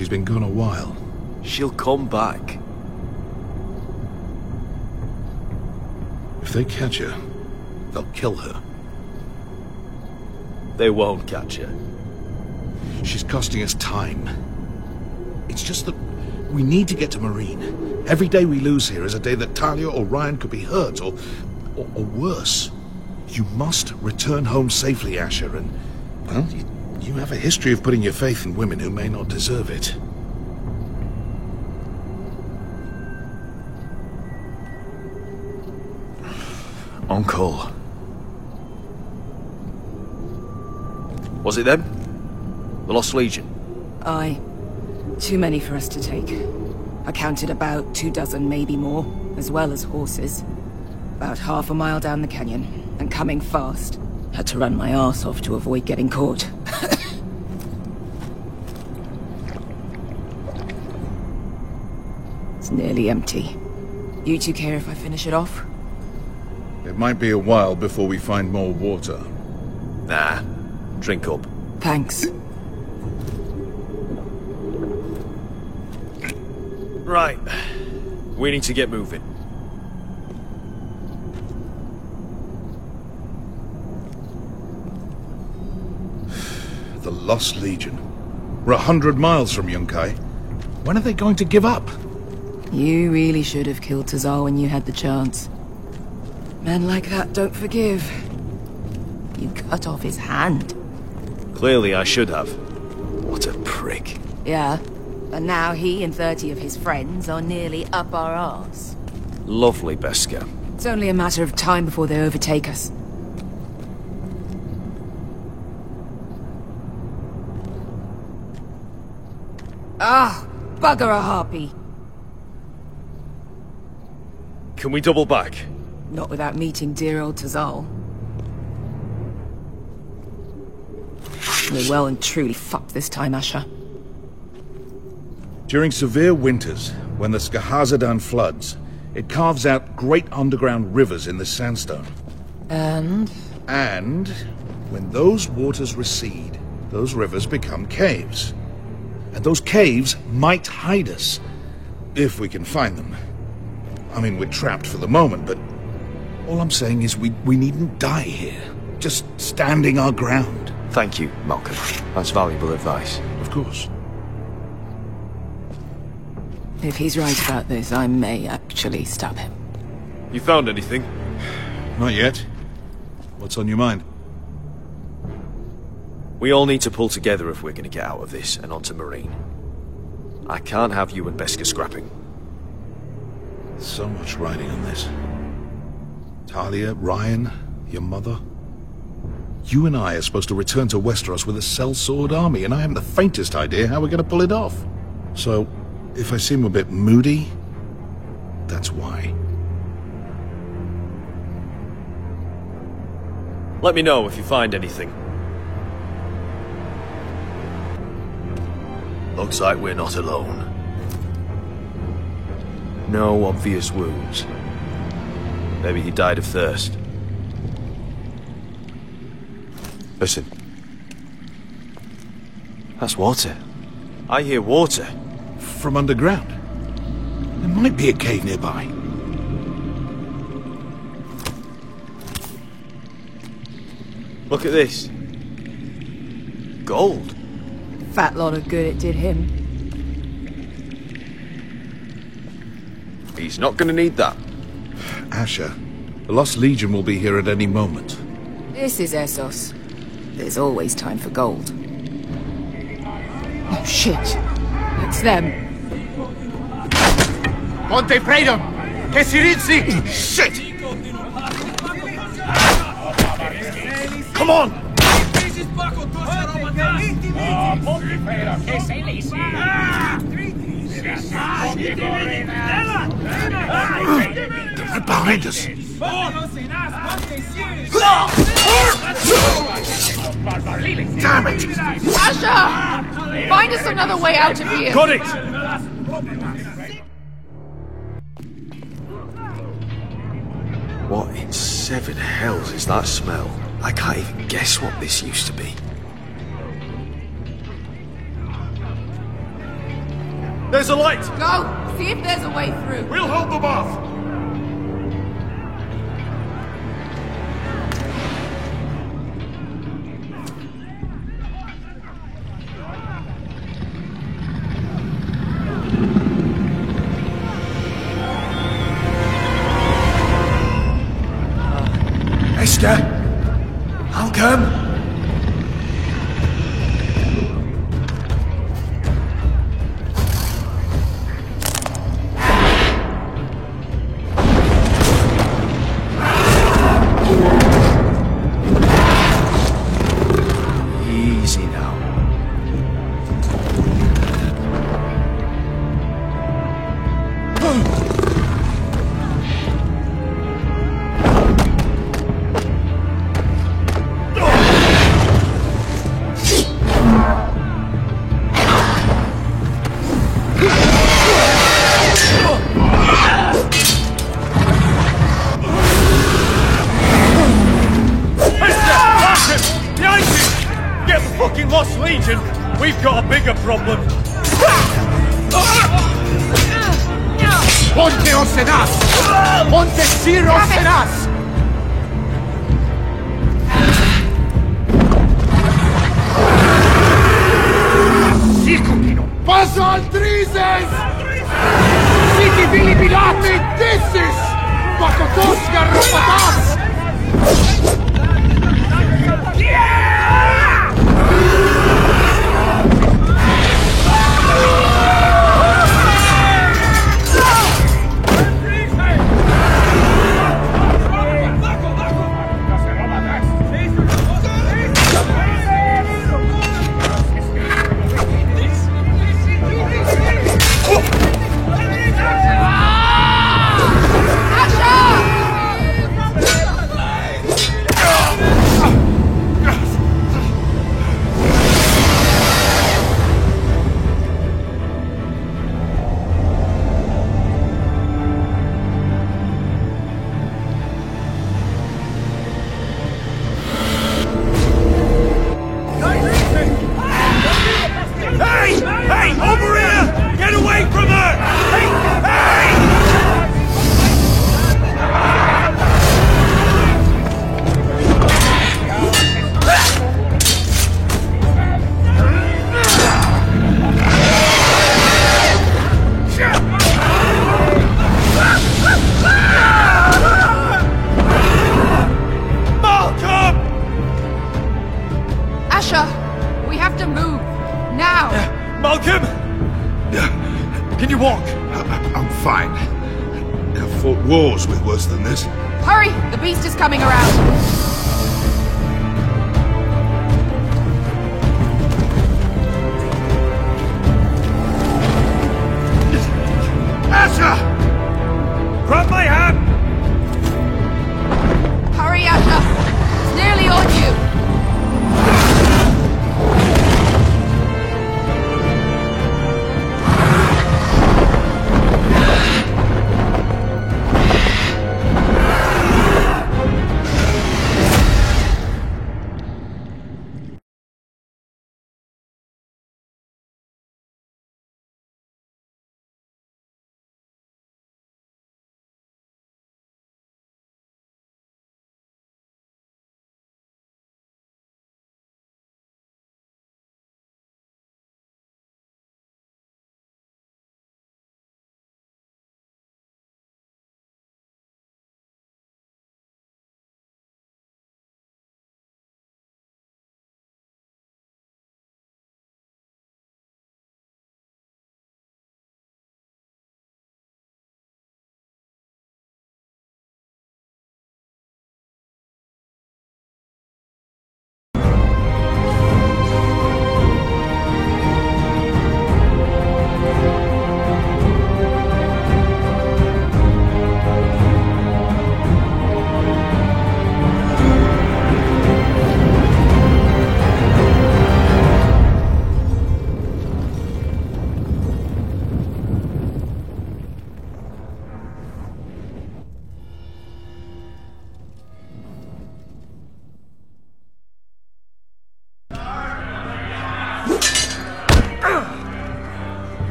she's been gone a while. She'll come back. If they catch her, they'll kill her. They won't catch her. She's costing us time. It's just that we need to get to Marine. Every day we lose here is a day that Talia or Ryan could be hurt, or worse. You must return home safely, Asher, and, well, you have a history of putting your faith in women who may not deserve it. Uncle. Was it them? The Lost Legion? Aye. Too many for us to take. I counted about 24, maybe more, as well as horses. About half a mile down the canyon, and coming fast. Had to run my arse off to avoid getting caught. It's nearly empty. You two care if I finish it off? It might be a while before we find more water. Nah. Drink up. Thanks. Right. We need to get moving. The Lost Legion. We're 100 miles from Yunkai. When are they going to give up? You really should have killed Tazal when you had the chance. Men like that don't forgive. You cut off his hand. Clearly I should have. What a prick. Yeah, and now he and 30 of his friends are nearly up our arse. Lovely, Beskha. It's only a matter of time before they overtake us. Ah, bugger a harpy. Can we double back? Not without meeting dear old Tazal. We're well and truly fucked this time, Asher. During severe winters, when the Skahazadan floods, it carves out great underground rivers in the sandstone. And? And when those waters recede, those rivers become caves. And those caves might hide us, if we can find them. I mean, we're trapped for the moment, but all I'm saying is we needn't die here. Just standing our ground. Thank you, Malcolm. That's valuable advice. Of course. If he's right about this, I may actually stab him. You found anything? Not yet. What's on your mind? We all need to pull together if we're going to get out of this and onto Marine. I can't have you and Beskha scrapping. So much riding on this. Talia, Ryan, your mother. You and I are supposed to return to Westeros with a sellsword army, and I haven't the faintest idea how we're going to pull it off. So, if I seem a bit moody, that's why. Let me know if you find anything. Looks like we're not alone. No obvious wounds. Maybe he died of thirst. Listen. That's water. I hear water. From underground. There might be a cave nearby. Look at this. Gold. Fat lot of good it did him. He's not gonna need that. Asher, the Lost Legion will be here at any moment. This is Essos. There's always time for gold. Oh shit! It's them. Ponte Freedom! Che si rizzi! Shit! Come on! They're right behind us! Damn it! Asher! Find us another way out of here! Got it! What in seven hells is that smell? I can't even guess what this used to be. There's a light! Go! See if there's a way through. We'll hold them off! Esther! Malcolm! Easy now. Lost Legion, we've got a bigger problem. Ponteos en as! Montesiros en as! Sikutino! Paso al Trises! Siki Bilibilati Dissis! Pakotoska Ropatas! We have to move. Now! Malcolm! Can you walk? I'm fine. I've fought wars with worse than this. Hurry! The beast is coming around! Asher! Grab my hand! Hurry, Asher! It's nearly on you!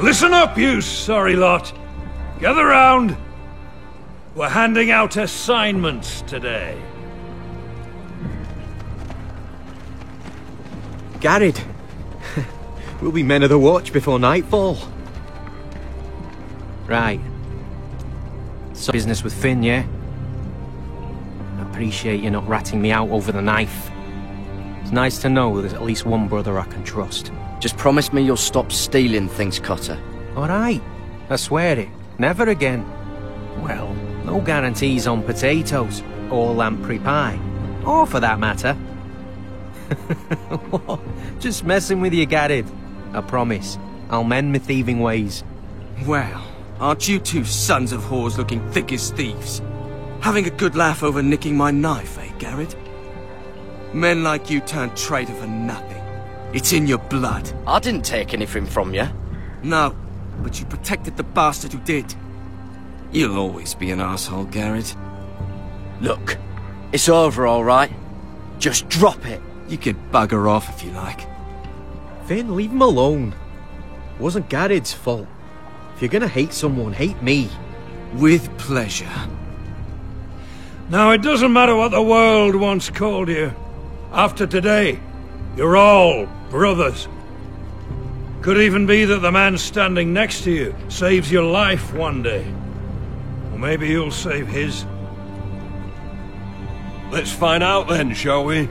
Listen up, you sorry lot. Gather round. We're handing out assignments today. Garrett. We'll be men of the watch before nightfall. Right. So business with Finn, yeah? I appreciate you not ratting me out over the knife. It's nice to know there's at least one brother I can trust. Just promise me you'll stop stealing things, Cotter. Alright. I swear it. Never again. Well, no guarantees on potatoes, or lamprey pie. Or for that matter. Just messing with you, Garrett. I promise. I'll mend my thieving ways. Well, aren't you two sons of whores looking thick as thieves? Having a good laugh over nicking my knife, eh, Garrett? Men like you turn traitor for nothing. It's in your blood. I didn't take anything from you. No, but you protected the bastard who did. You'll always be an asshole, Garrett. Look, it's over, all right? Just drop it. You can bugger off if you like. Finn, leave him alone. It wasn't Garrett's fault. If you're gonna hate someone, hate me. With pleasure. Now, it doesn't matter what the world once called you. After today, you're all brothers. Could even be that the man standing next to you saves your life one day. Or maybe you'll save his. Let's find out then, shall we?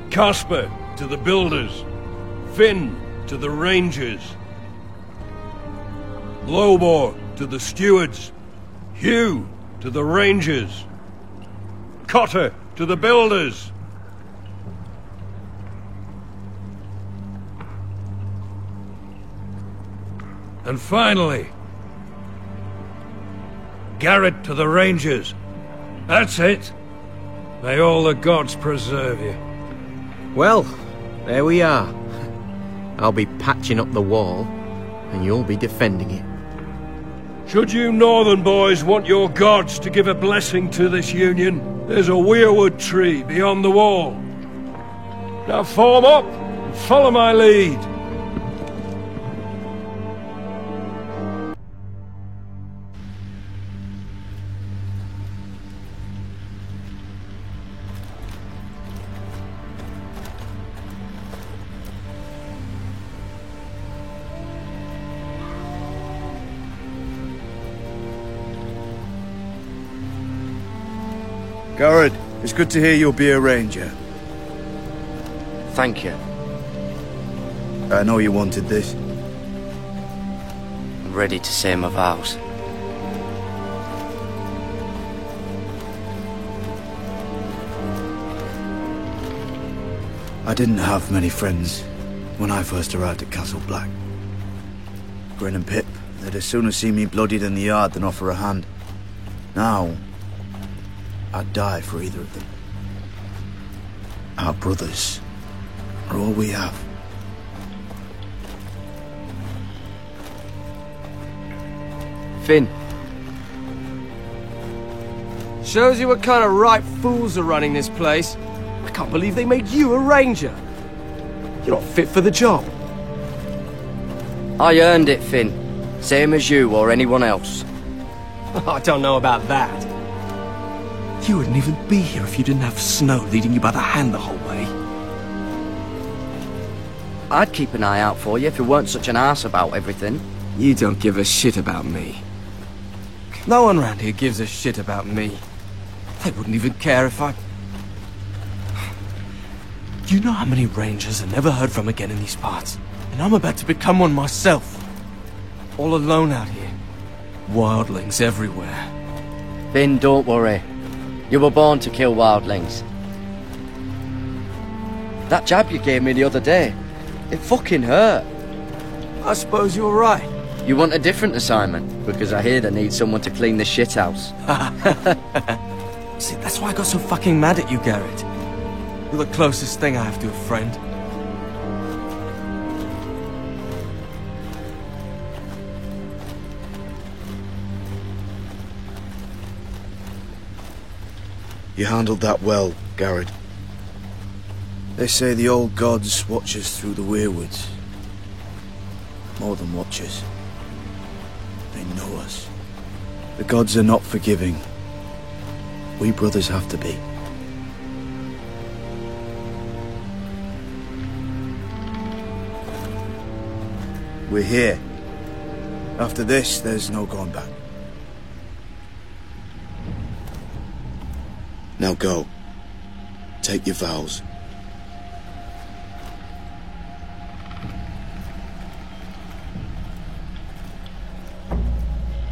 Casper to the builders. Finn to the rangers. Lobor to the stewards. Hugh to the rangers. Cotter to the builders. And finally, Garrett to the rangers. That's it. May all the gods preserve you. Well, there we are. I'll be patching up the wall, and you'll be defending it. Should you northern boys want your gods to give a blessing to this union, there's a weirwood tree beyond the wall. Now form up and follow my lead. Garrett, it's good to hear you'll be a ranger. Thank you. I know you wanted this. I'm ready to say my vows. I didn't have many friends when I first arrived at Castle Black. Grin and Pip, they'd as soon have seen me bloodied in the yard than offer a hand. Now, I'd die for either of them. Our brothers are all we have. Finn. Shows you what kind of ripe fools are running this place. I can't believe they made you a ranger. You're not fit for the job. I earned it, Finn. Same as you or anyone else. I don't know about that. You wouldn't even be here if you didn't have Snow leading you by the hand the whole way. I'd keep an eye out for you if you weren't such an arse about everything. You don't give a shit about me. No one around here gives a shit about me. They wouldn't even care if I... Do you know how many rangers are never heard from again in these parts? And I'm about to become one myself. All alone out here. Wildlings everywhere. Finn, don't worry. You were born to kill wildlings. That jab you gave me the other day, it fucking hurt. I suppose you're right. You want a different assignment? Because I hear they need someone to clean the shithouse. See, that's why I got so fucking mad at you, Garrett. You're the closest thing I have to a friend. You handled that well, Garrett. They say the old gods watch us through the weirwoods. more than watchers. They know us. The gods are not forgiving. We brothers have to be. We're here. After this, there's no going back. Now go. Take your vows.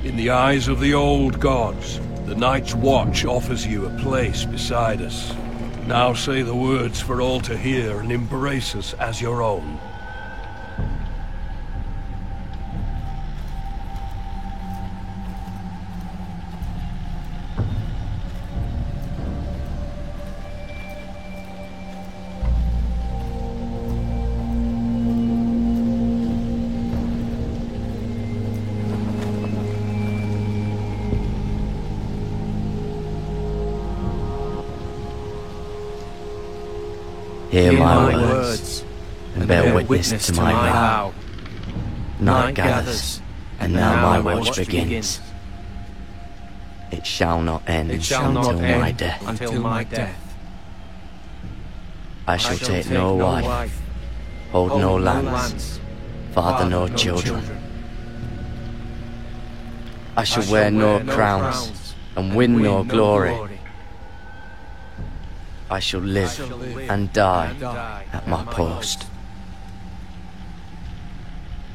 In the eyes of the old gods, the Night's Watch offers you a place beside us. Now say the words for all to hear and embrace us as your own. Hear my words, and bear witness to my vow. Night gathers, and now my watch begins. It shall not end until my death. I shall take no wife, hold no lands, father no children. I shall wear no crowns, and win no glory. I shall live and die at my post.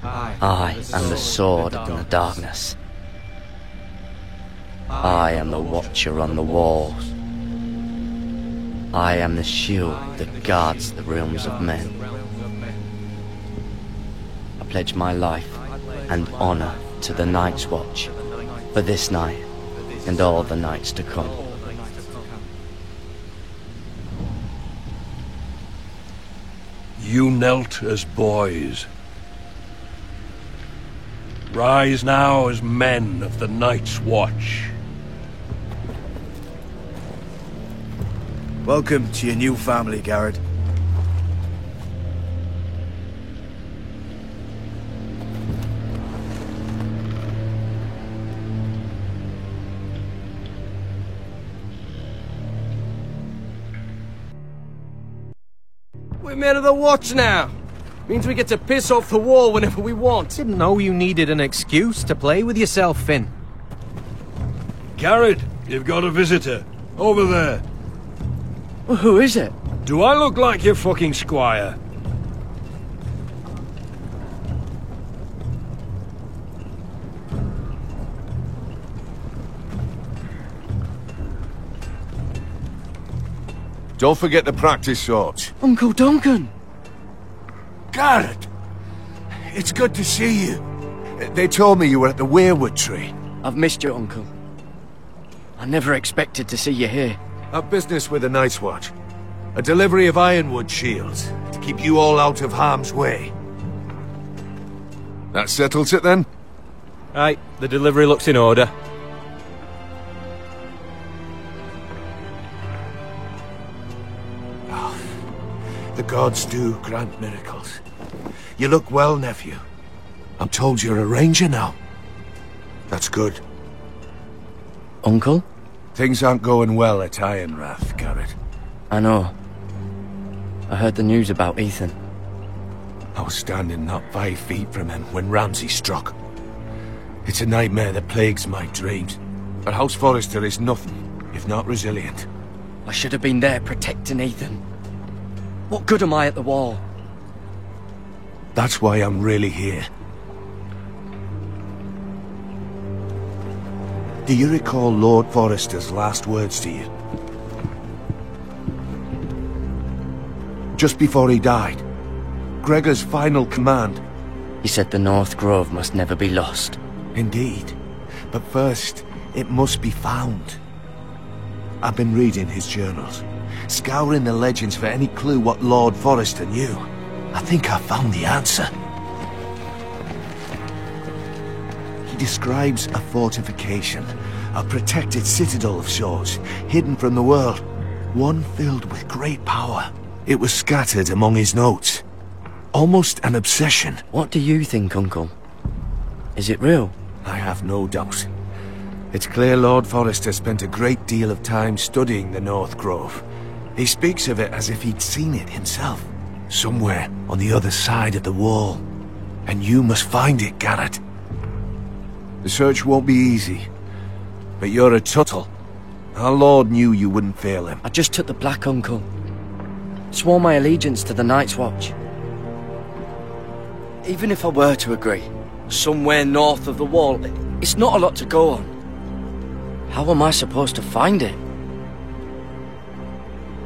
I am the sword in the darkness. I am the watcher on the walls. I am the shield that guards the realms of men. I pledge my life and honor to the Night's Watch for this night and all the nights to come. You knelt as boys. Rise now as men of the Night's Watch. Welcome to your new family, Garrett. We're men of the Watch now. Means we get to piss off the wall whenever we want. Didn't know you needed an excuse to play with yourself, Finn. Garrett, you've got a visitor. Over there. Well, who is it? Do I look like your fucking squire? Don't forget to practice swords. Uncle Duncan! Garrett! It's good to see you. They told me you were at the Weirwood tree. I've missed you, Uncle. I never expected to see you here. A business with the Night's Watch. A delivery of ironwood shields to keep you all out of harm's way. That settles it then? Right, the delivery looks in order. The gods do grant miracles. You look well, nephew. I'm told you're a ranger now. That's good. Uncle? Things aren't going well at Ironrath, Garrett. I know. I heard the news about Ethan. I was standing not 5 feet from him when Ramsay struck. It's a nightmare that plagues my dreams. But House Forrester is nothing, if not resilient. I should have been there protecting Ethan. What good am I at the wall? That's why I'm really here. Do you recall Lord Forrester's last words to you? Just before he died. Gregor's final command. He said the North Grove must never be lost. Indeed. But first, it must be found. I've been reading his journals, scouring the legends for any clue what Lord Forrester knew. I think I found the answer. He describes a fortification, a protected citadel of sorts, hidden from the world, one filled with great power. It was scattered among his notes. Almost an obsession. What do you think, Uncle? Is it real? I have no doubt. It's clear Lord Forrester spent a great deal of time studying the North Grove. He speaks of it as if he'd seen it himself. Somewhere on the other side of the wall. And you must find it, Garrett. The search won't be easy. But you're a Tuttle. Our Lord knew you wouldn't fail him. I just took the Black, Uncle. Swore my allegiance to the Night's Watch. Even if I were to agree, somewhere north of the wall, it's not a lot to go on. How am I supposed to find it?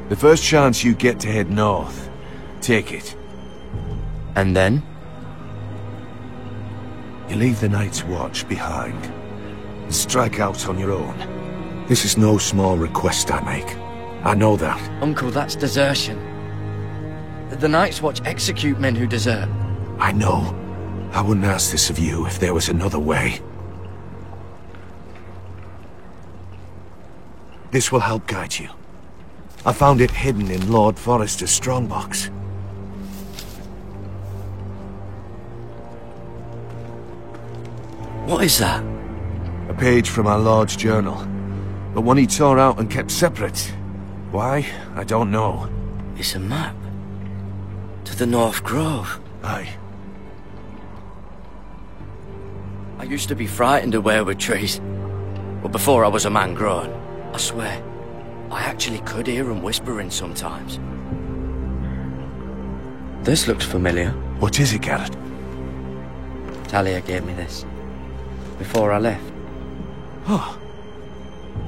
The first chance you get to head north, take it. And then? You leave the Night's Watch behind, and strike out on your own. This is no small request I make. I know that. Uncle, that's desertion. The Night's Watch execute men who desert. I know. I wouldn't ask this of you if there was another way. This will help guide you. I found it hidden in Lord Forrester's strongbox. What is that? A page from our Lord's journal. But one he tore out and kept separate. Why? I don't know. It's a map. To the North Grove. Aye. I used to be frightened of weirwood trees. But before I was a man grown, I swear, I actually could hear them whispering sometimes. This looks familiar. What is it, Garrett? Talia gave me this. Before I left. Oh.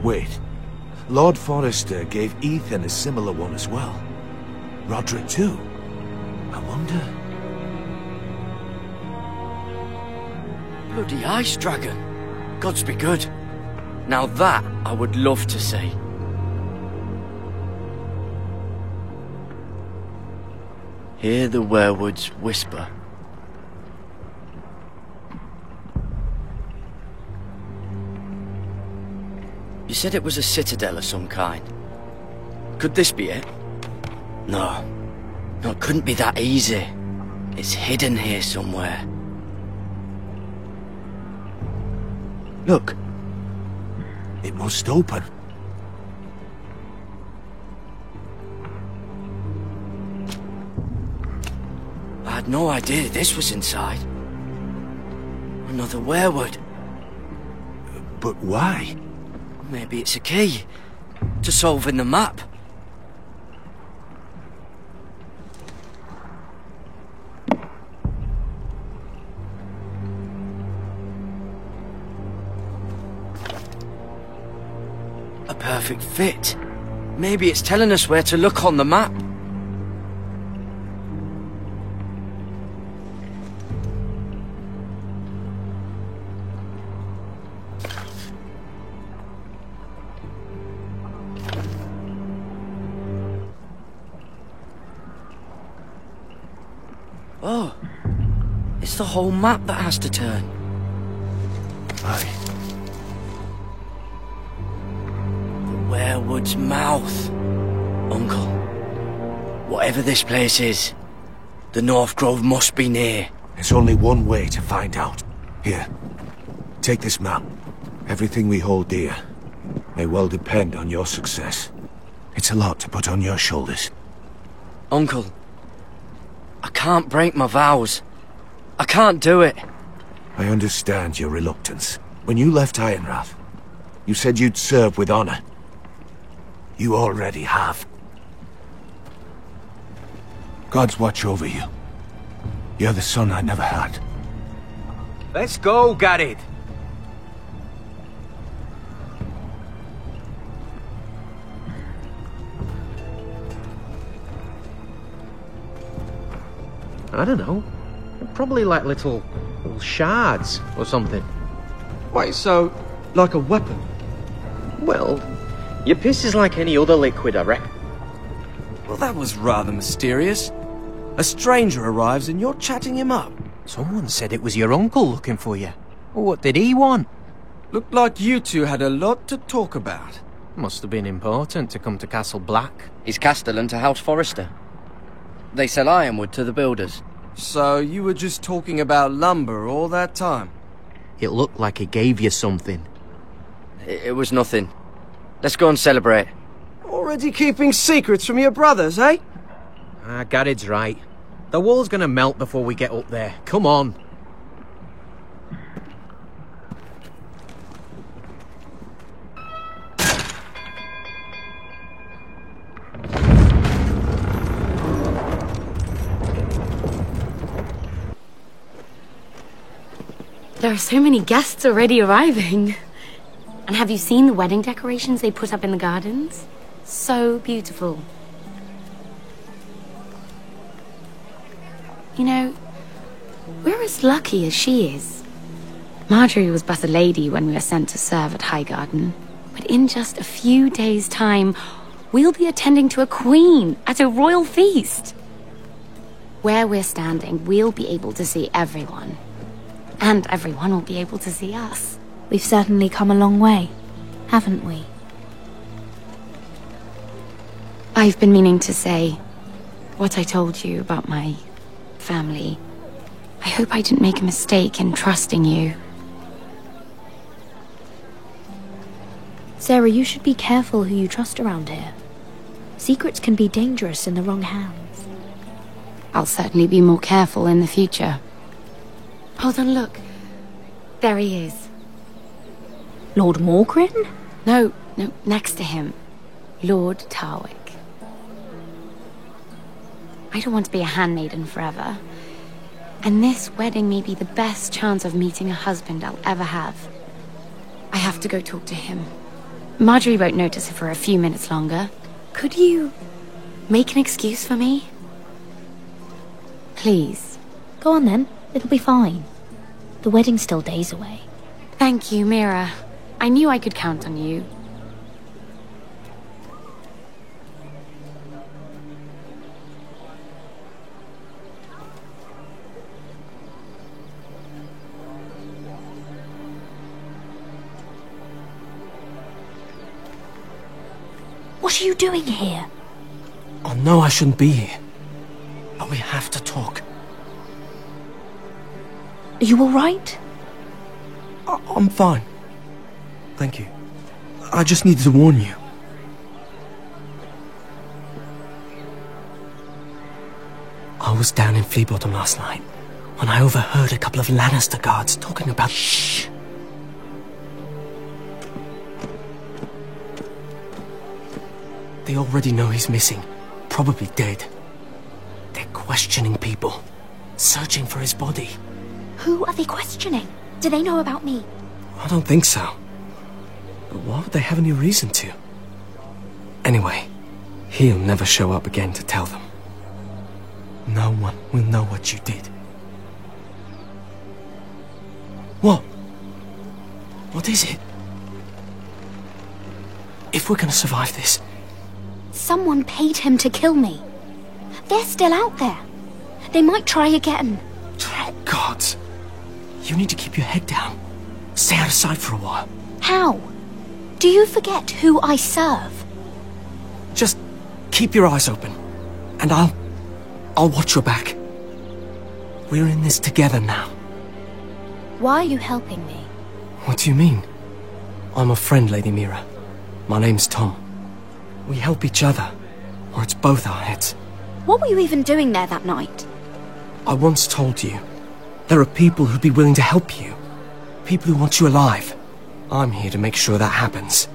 Wait. Lord Forrester gave Ethan a similar one as well. Roderick too. I wonder... Bloody ice dragon. Gods be good. Now that I would love to see. Hear the werewoods whisper. You said it was a citadel of some kind. Could this be it? No. No, it couldn't be that easy. It's hidden here somewhere. Look. It must open. I had no idea this was inside. Another werewood. But why? Maybe it's a key to solving the map. A perfect fit. Maybe it's telling us where to look on the map. Oh, it's the whole map that has to turn. Aye. The werewood's mouth. Uncle, whatever this place is, the North Grove must be near. There's only one way to find out. Here, take this map. Everything we hold dear may well depend on your success. It's a lot to put on your shoulders. Uncle, I can't break my vows. I can't do it. I understand your reluctance. When you left Ironrath, you said you'd serve with honor. You already have. Gods watch over you. You're the son I never had. Let's go, Garrett. I don't know. Probably like little shards or something. Wait, so, like a weapon? Well, your piss is like any other liquid, I reckon. Well, that was rather mysterious. A stranger arrives and you're chatting him up. Someone said it was your uncle looking for you. What did he want? Looked like you two had a lot to talk about. Must have been important to come to Castle Black. He's castellan to House Forrester. They sell ironwood to the builders. So you were just talking about lumber all that time? It looked like he gave you something. It was nothing. Let's go and celebrate. Already keeping secrets from your brothers, eh? Gared's right. The wall's gonna melt before we get up there. Come on. There are so many guests already arriving. And have you seen the wedding decorations they put up in the gardens? So beautiful. You know, we're as lucky as she is. Marjorie was but a lady when we were sent to serve at Highgarden. But in just a few days' time, we'll be attending to a queen at a royal feast. Where we're standing, we'll be able to see everyone. And everyone will be able to see us. We've certainly come a long way, haven't we? I've been meaning to say what I told you about my family. I hope I didn't make a mistake in trusting you. Sarah, you should be careful who you trust around here. Secrets can be dangerous in the wrong hands. I'll certainly be more careful in the future. Hold on, look. There he is. Lord Morgrin? No, next to him. Lord Tarwick. I don't want to be a handmaiden forever. And this wedding may be the best chance of meeting a husband I'll ever have. I have to go talk to him. Marjorie won't notice it for a few minutes longer. Could you make an excuse for me? Please. Go on then. It'll be fine. The wedding's still days away. Thank you, Mira. I knew I could count on you. What are you doing here? I know I shouldn't be here. But we have to talk. Are you all right? I'm fine. Thank you. I just needed to warn you. I was down in Fleabottom last night when I overheard a couple of Lannister guards talking about... Shh! They already know he's missing. Probably dead. They're questioning people. Searching for his body. Who are they questioning? Do they know about me? I don't think so. But why would they have any reason to? Anyway, he'll never show up again to tell them. No one will know what you did. What? What is it? If we're gonna survive this... Someone paid him to kill me. They're still out there. They might try again. Oh, God. You need to keep your head down. Stay out of sight for a while. How? Do you forget who I serve? Just keep your eyes open. And I'll watch your back. We're in this together now. Why are you helping me? What do you mean? I'm a friend, Lady Mira. My name's Tom. We help each other, or it's both our heads. What were you even doing there that night? I once told you, there are people who'd be willing to help you. People who want you alive. I'm here to make sure that happens.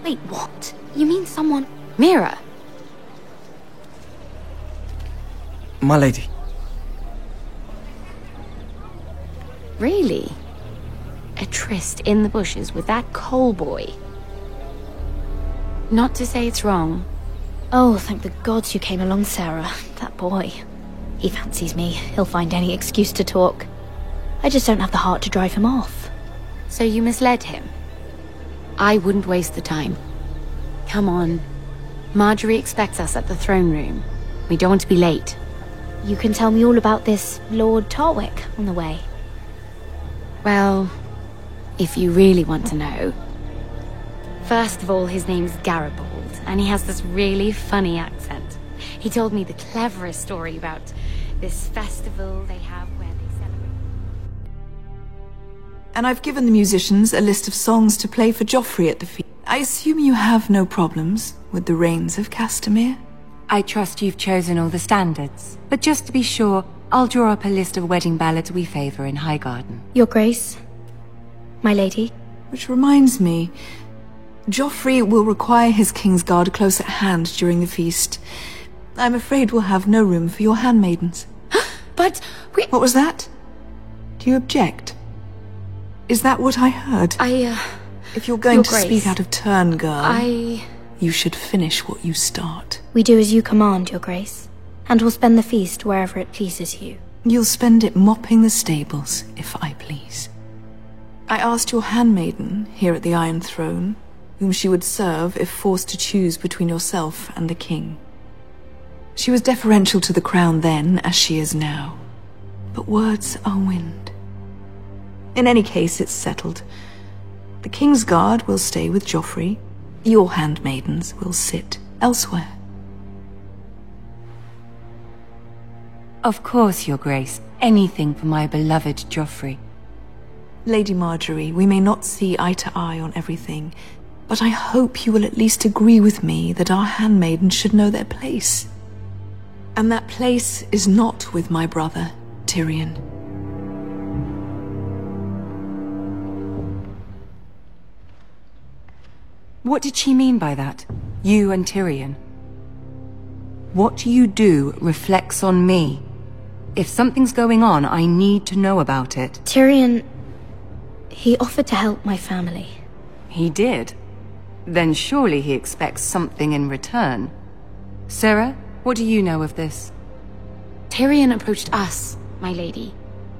Wait, what? You mean someone... Mira! My lady. Really? A tryst in the bushes with that Cole boy? Not to say it's wrong. Oh, thank the gods you came along, Sarah. That boy. He fancies me. He'll find any excuse to talk. I just don't have the heart to drive him off. So you misled him? I wouldn't waste the time. Come on. Marjorie expects us at the throne room. We don't want to be late. You can tell me all about this Lord Tarwick on the way. Well, if you really want to know. First of all, his name's Garibald, and he has this really funny accent. He told me the cleverest story about this festival they have where they celebrate. And I've given the musicians a list of songs to play for Joffrey at the feast. I assume you have no problems with the Rains of Castamere? I trust you've chosen all the standards. But just to be sure, I'll draw up a list of wedding ballads we favor in Highgarden. Your Grace, my lady. Which reminds me, Joffrey will require his Kingsguard close at hand during the feast. I'm afraid we'll have no room for your handmaidens. But we... What was that? Do you object? Is that what I heard? If you're going to speak out of turn, girl, you should finish what you start. We do as you command, Your Grace, and we'll spend the feast wherever it pleases you. You'll spend it mopping the stables, if I please. I asked your handmaiden here at the Iron Throne whom she would serve if forced to choose between yourself and the king. She was deferential to the crown then, as she is now. But words are wind. In any case, it's settled. The Kingsguard will stay with Joffrey. Your handmaidens will sit elsewhere. Of course, Your Grace. Anything for my beloved Joffrey. Lady Margaery, we may not see eye to eye on everything, but I hope you will at least agree with me that our handmaidens should know their place. And that place is not with my brother, Tyrion. What did she mean by that? You and Tyrion? What you do reflects on me. If something's going on, I need to know about it. Tyrion... he offered to help my family. He did? Then surely he expects something in return. Sarah, what do you know of this? Tyrion approached us, my lady.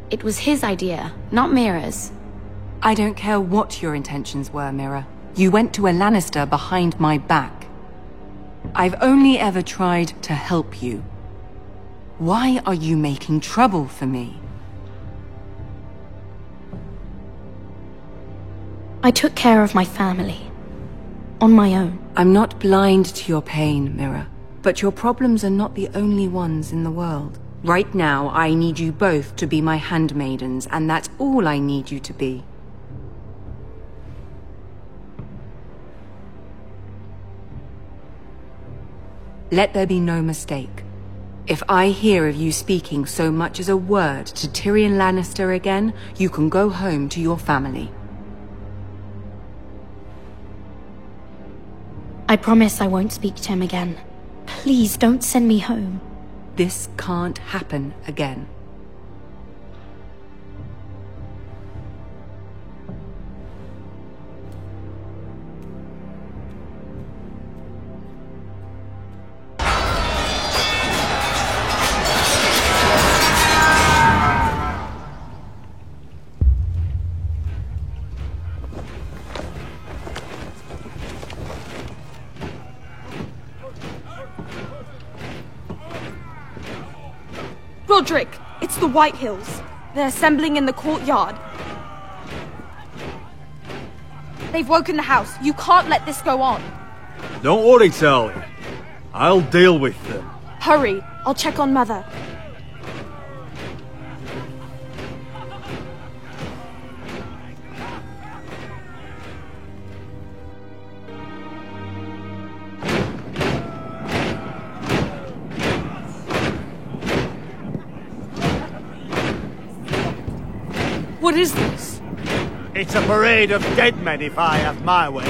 It was his idea, not Mira's. I don't care what your intentions were, Mira. You went to a Lannister behind my back. I've only ever tried to help you. Why are you making trouble for me? I took care of my family. On my own. I'm not blind to your pain, Mira. But your problems are not the only ones in the world. Right now, I need you both to be my handmaidens, and that's all I need you to be. Let there be no mistake. If I hear of you speaking so much as a word to Tyrion Lannister again, you can go home to your family. I promise I won't speak to him again. Please don't send me home. This can't happen again. Roderick, it's the Whitehills. They're assembling in the courtyard. They've woken the house. You can't let this go on. Don't worry, Talia. I'll deal with them. Hurry. I'll check on Mother. What is this? It's a parade of dead men if I have my way.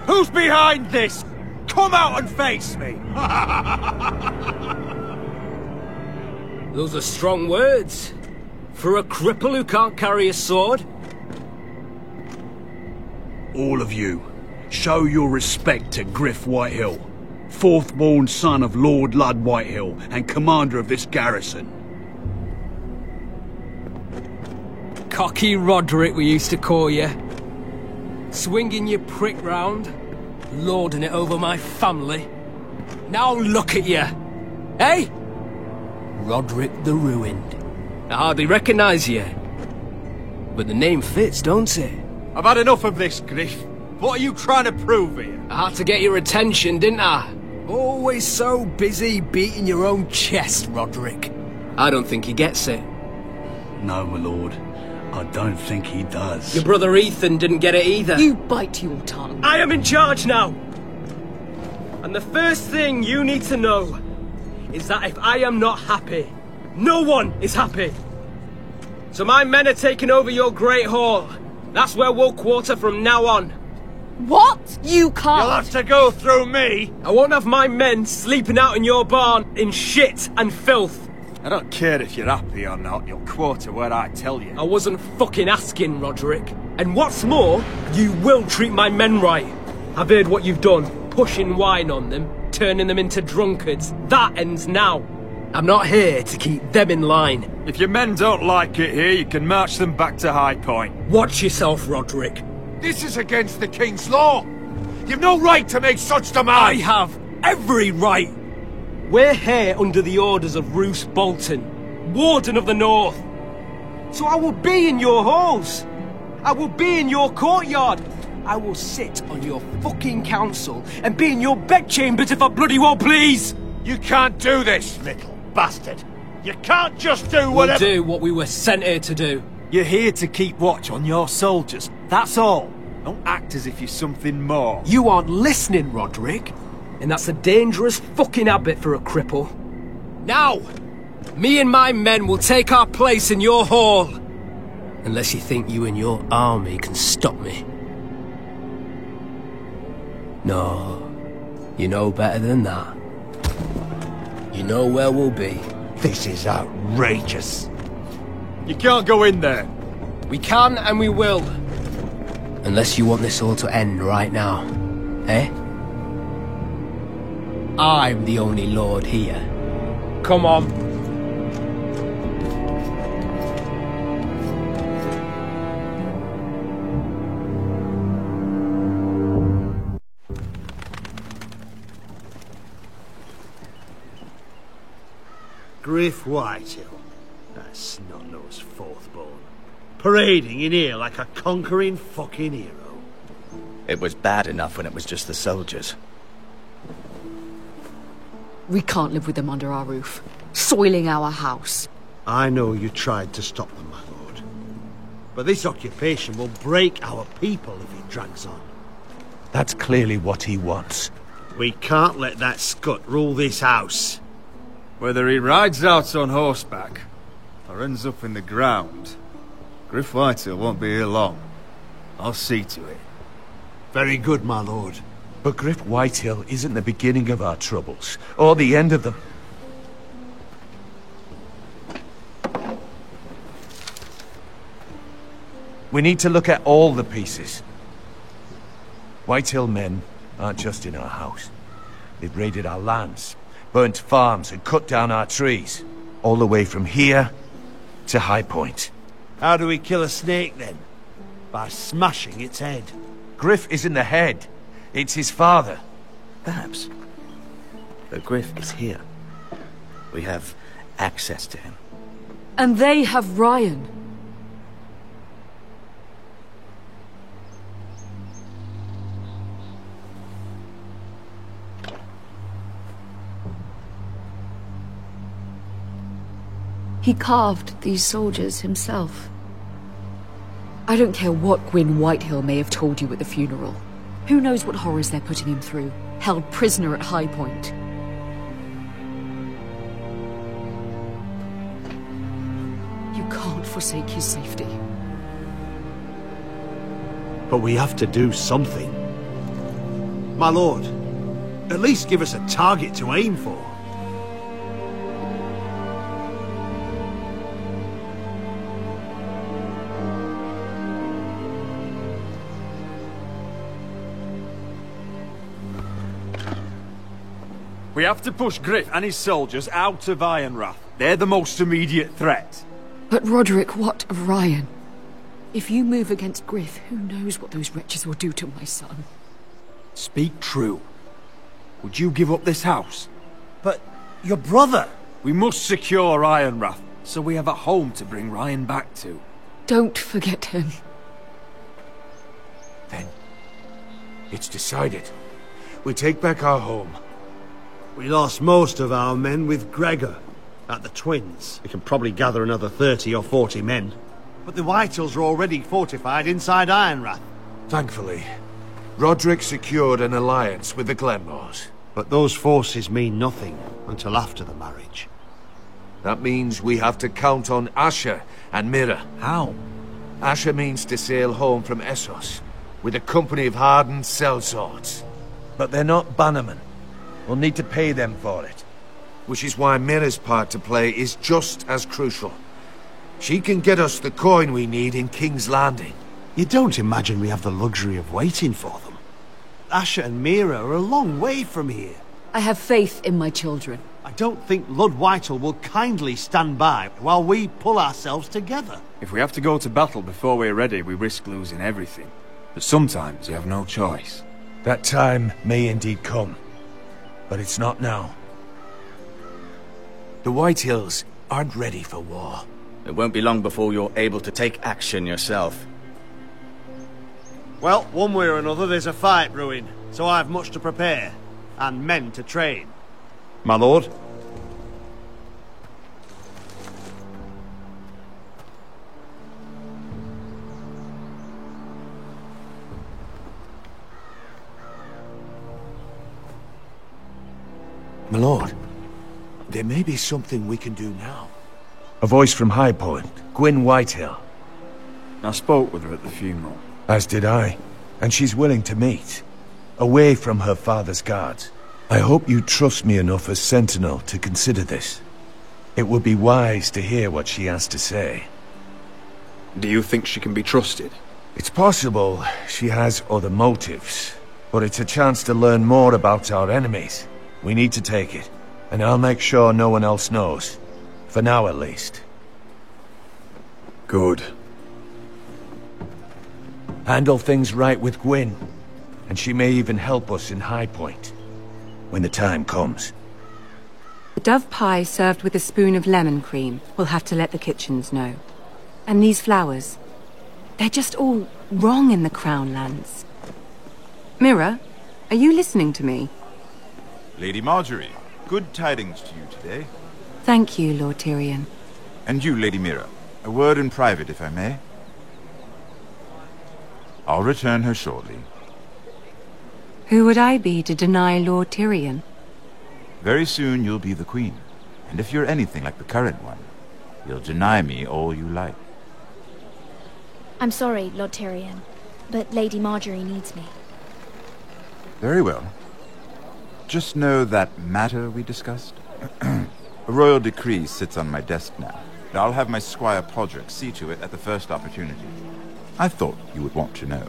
Who's behind this? Come out and face me! Those are strong words. For a cripple who can't carry a sword? All of you, show your respect to Griff Whitehill, fourth-born son of Lord Ludd Whitehill and commander of this garrison. Cocky Roderick, we used to call you. Swinging your prick round, lording it over my family. Now look at you, eh? Roderick the Ruined. I hardly recognise you. But the name fits, don't it? I've had enough of this, Griff. What are you trying to prove here? I had to get your attention, didn't I? Always so busy beating your own chest, Roderick. I don't think he gets it. No, my lord. I don't think he does. Your brother Ethan didn't get it either. You bite your tongue. I am in charge now! And the first thing you need to know is that if I am not happy, no one is happy. So my men are taking over your Great Hall. That's where we'll quarter from now on. What? You can't! You'll have to go through me! I won't have my men sleeping out in your barn in shit and filth. I don't care if you're happy or not, you'll quarter where I tell you. I wasn't fucking asking, Roderick. And what's more, you will treat my men right. I've heard what you've done, pushing wine on them, turning them into drunkards. That ends now. I'm not here to keep them in line. If your men don't like it here, you can march them back to High Point. Watch yourself, Roderick. This is against the King's law. You've no right to make such demands. I have every right. We're here under the orders of Roose Bolton, Warden of the North. So I will be in your halls. I will be in your courtyard. I will sit on your fucking council and be in your bedchambers if I bloody well please. You can't do this, little bastard. You can't just do whatever— We'll do what we were sent here to do. You're here to keep watch on your soldiers, that's all. Don't act as if you're something more. You aren't listening, Roderick. And that's a dangerous fucking habit for a cripple. Now, me and my men will take our place in your hall. Unless you think you and your army can stop me. No, you know better than that. You know where we'll be. This is outrageous. You can't go in there. We can and we will. Unless you want this all to end right now. Eh? I'm the only lord here. Come on. Griff Whitehill. That snot-nosed fourth-born. Parading in here like a conquering fucking hero. It was bad enough when it was just the soldiers. We can't live with them under our roof, soiling our house. I know you tried to stop them, my lord. But this occupation will break our people if it drags on. That's clearly what he wants. We can't let that scut rule this house. Whether he rides out on horseback or ends up in the ground, Griff Whitehill won't be here long. I'll see to it. Very good, my lord. But Griff Whitehill isn't the beginning of our troubles, or the end of them. We need to look at all the pieces. Whitehill men aren't just in our house. They've raided our lands, burnt farms and cut down our trees. All the way from here to High Point. How do we kill a snake, then? By smashing its head. Griff isn't the head. It's his father. Perhaps. But Griff is here. We have access to him. And they have Ryan. He carved these soldiers himself. I don't care what Gwyn Whitehill may have told you at the funeral. Who knows what horrors they're putting him through, held prisoner at High Point. You can't forsake his safety. But we have to do something. My lord, at least give us a target to aim for. We have to push Griff and his soldiers out of Ironrath. They're the most immediate threat. But Roderick, what of Ryan? If you move against Griff, who knows what those wretches will do to my son? Speak true. Would you give up this house? But your brother... We must secure Ironrath. so we have a home to bring Ryan back to. Don't forget him. Then, it's decided. We take back our home. We lost most of our men with Gregor at the Twins. We can probably gather another 30 or 40 men. But the Whitehills are already fortified inside Ironrath. Thankfully, Roderick secured an alliance with the Glenmores. But those forces mean nothing until after the marriage. That means we have to count on Asher and Mira. How? Asher means to sail home from Essos with a company of hardened sellswords. But they're not bannermen. We'll need to pay them for it. Which is why Mira's part to play is just as crucial. She can get us the coin we need in King's Landing. You don't imagine we have the luxury of waiting for them? Asher and Mira are a long way from here. I have faith in my children. I don't think Lord Whitehall will kindly stand by while we pull ourselves together. If we have to go to battle before we're ready, we risk losing everything. But sometimes you have no choice. That time may indeed come, but it's not now. The Whitehills aren't ready for war. It won't be long before you're able to take action yourself. Well, one way or another there's a fight brewing, so I've much to prepare, and men to train. My lord? My lord, there may be something we can do now. A voice from High Point, Gwyn Whitehill. I spoke with her at the funeral. As did I, and she's willing to meet, away from her father's guards. I hope you trust me enough as Sentinel to consider this. It would be wise to hear what she has to say. Do you think she can be trusted? It's possible she has other motives, but it's a chance to learn more about our enemies. We need to take it, and I'll make sure no one else knows. For now, at least. Good. Handle things right with Gwyn, and she may even help us in High Point, when the time comes. The dove pie served with a spoon of lemon cream. We'll have to let the kitchens know. And these flowers, they're just all wrong in the Crown lands. Mira, are you listening to me? Lady Marjorie, good tidings to you today. Thank you, Lord Tyrion. And you, Lady Mira, a word in private, if I may. I'll return her shortly. Who would I be to deny Lord Tyrion? Very soon you'll be the queen, and if you're anything like the current one, you'll deny me all you like. I'm sorry, Lord Tyrion, but Lady Marjorie needs me. Very well. Just know that matter we discussed? A royal decree sits on my desk now, and I'll have my squire Podrick see to it at the first opportunity. I thought you would want to know.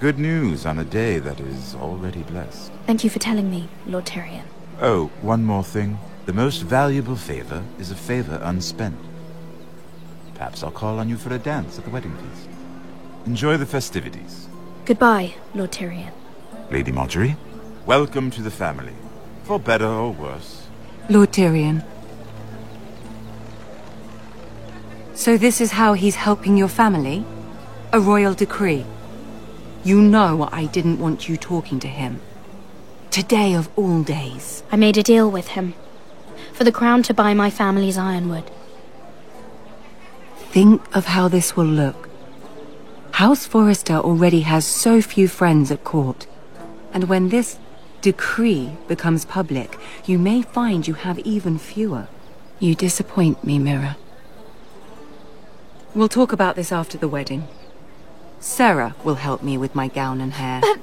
Good news on a day that is already blessed. Thank you for telling me, Lord Tyrion. Oh, one more thing. The most valuable favor is a favor unspent. Perhaps I'll call on you for a dance at the wedding feast. Enjoy the festivities. Goodbye, Lord Tyrion. Lady Marjorie, welcome to the family, for better or worse. Lord Tyrion. So this is how he's helping your family? A royal decree? You know I didn't want you talking to him. Today of all days. I made a deal with him. For the crown to buy my family's ironwood. Think of how this will look. House Forrester already has so few friends at court. And when this decree becomes public, you may find you have even fewer. You disappoint me, Mira. We'll talk about this after the wedding. Sarah will help me with my gown and hair. But...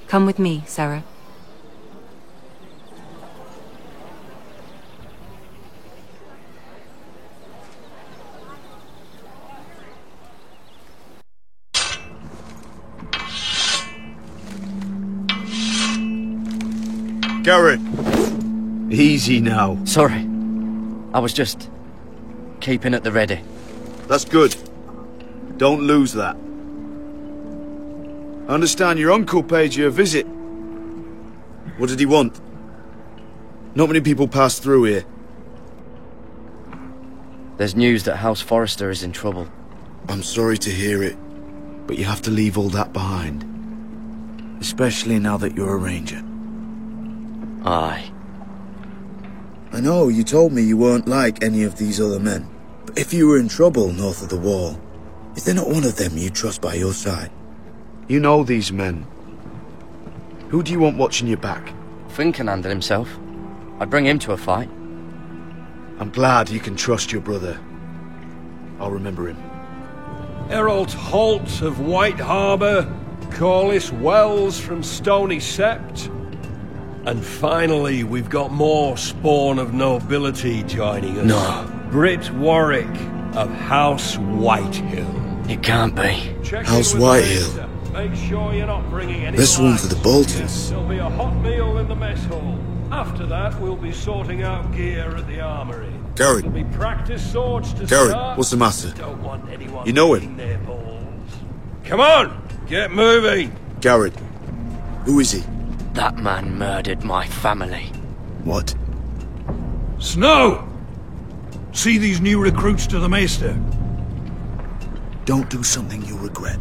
Come with me, Sarah. Garrett! Easy now. Sorry. I was just keeping at the ready. That's good. Don't lose that. I understand your uncle paid you a visit. What did he want? Not many people pass through here. There's news that House Forrester is in trouble. I'm sorry to hear it, but you have to leave all that behind. Especially now that you're a ranger. Aye. I know, you told me you weren't like any of these other men. But if you were in trouble north of the wall, is there not one of them you trust by your side? You know these men. Who do you want watching your back? Finn can handle himself. I'd bring him to a fight. I'm glad you can trust your brother. I'll remember him. Errol Holt of White Harbour, Corliss Wells from Stony Sept. And finally, we've got more spawn of nobility joining us. No. Britt Warwick of House Whitehill. It can't be. House Whitehill. Make sure you're not bringing any This one for the Boltons. There'll be a hot meal in the mess hall. After that, we'll be sorting out gear at the armory. Garrett. There'll be practice swords to Garrett, start. what's the matter? Don't want anyone You know him? their balls. Come on, get moving. Garrett. Who is he? That man murdered my family. What? Snow! See these new recruits to the Maester? Don't do something you'll regret.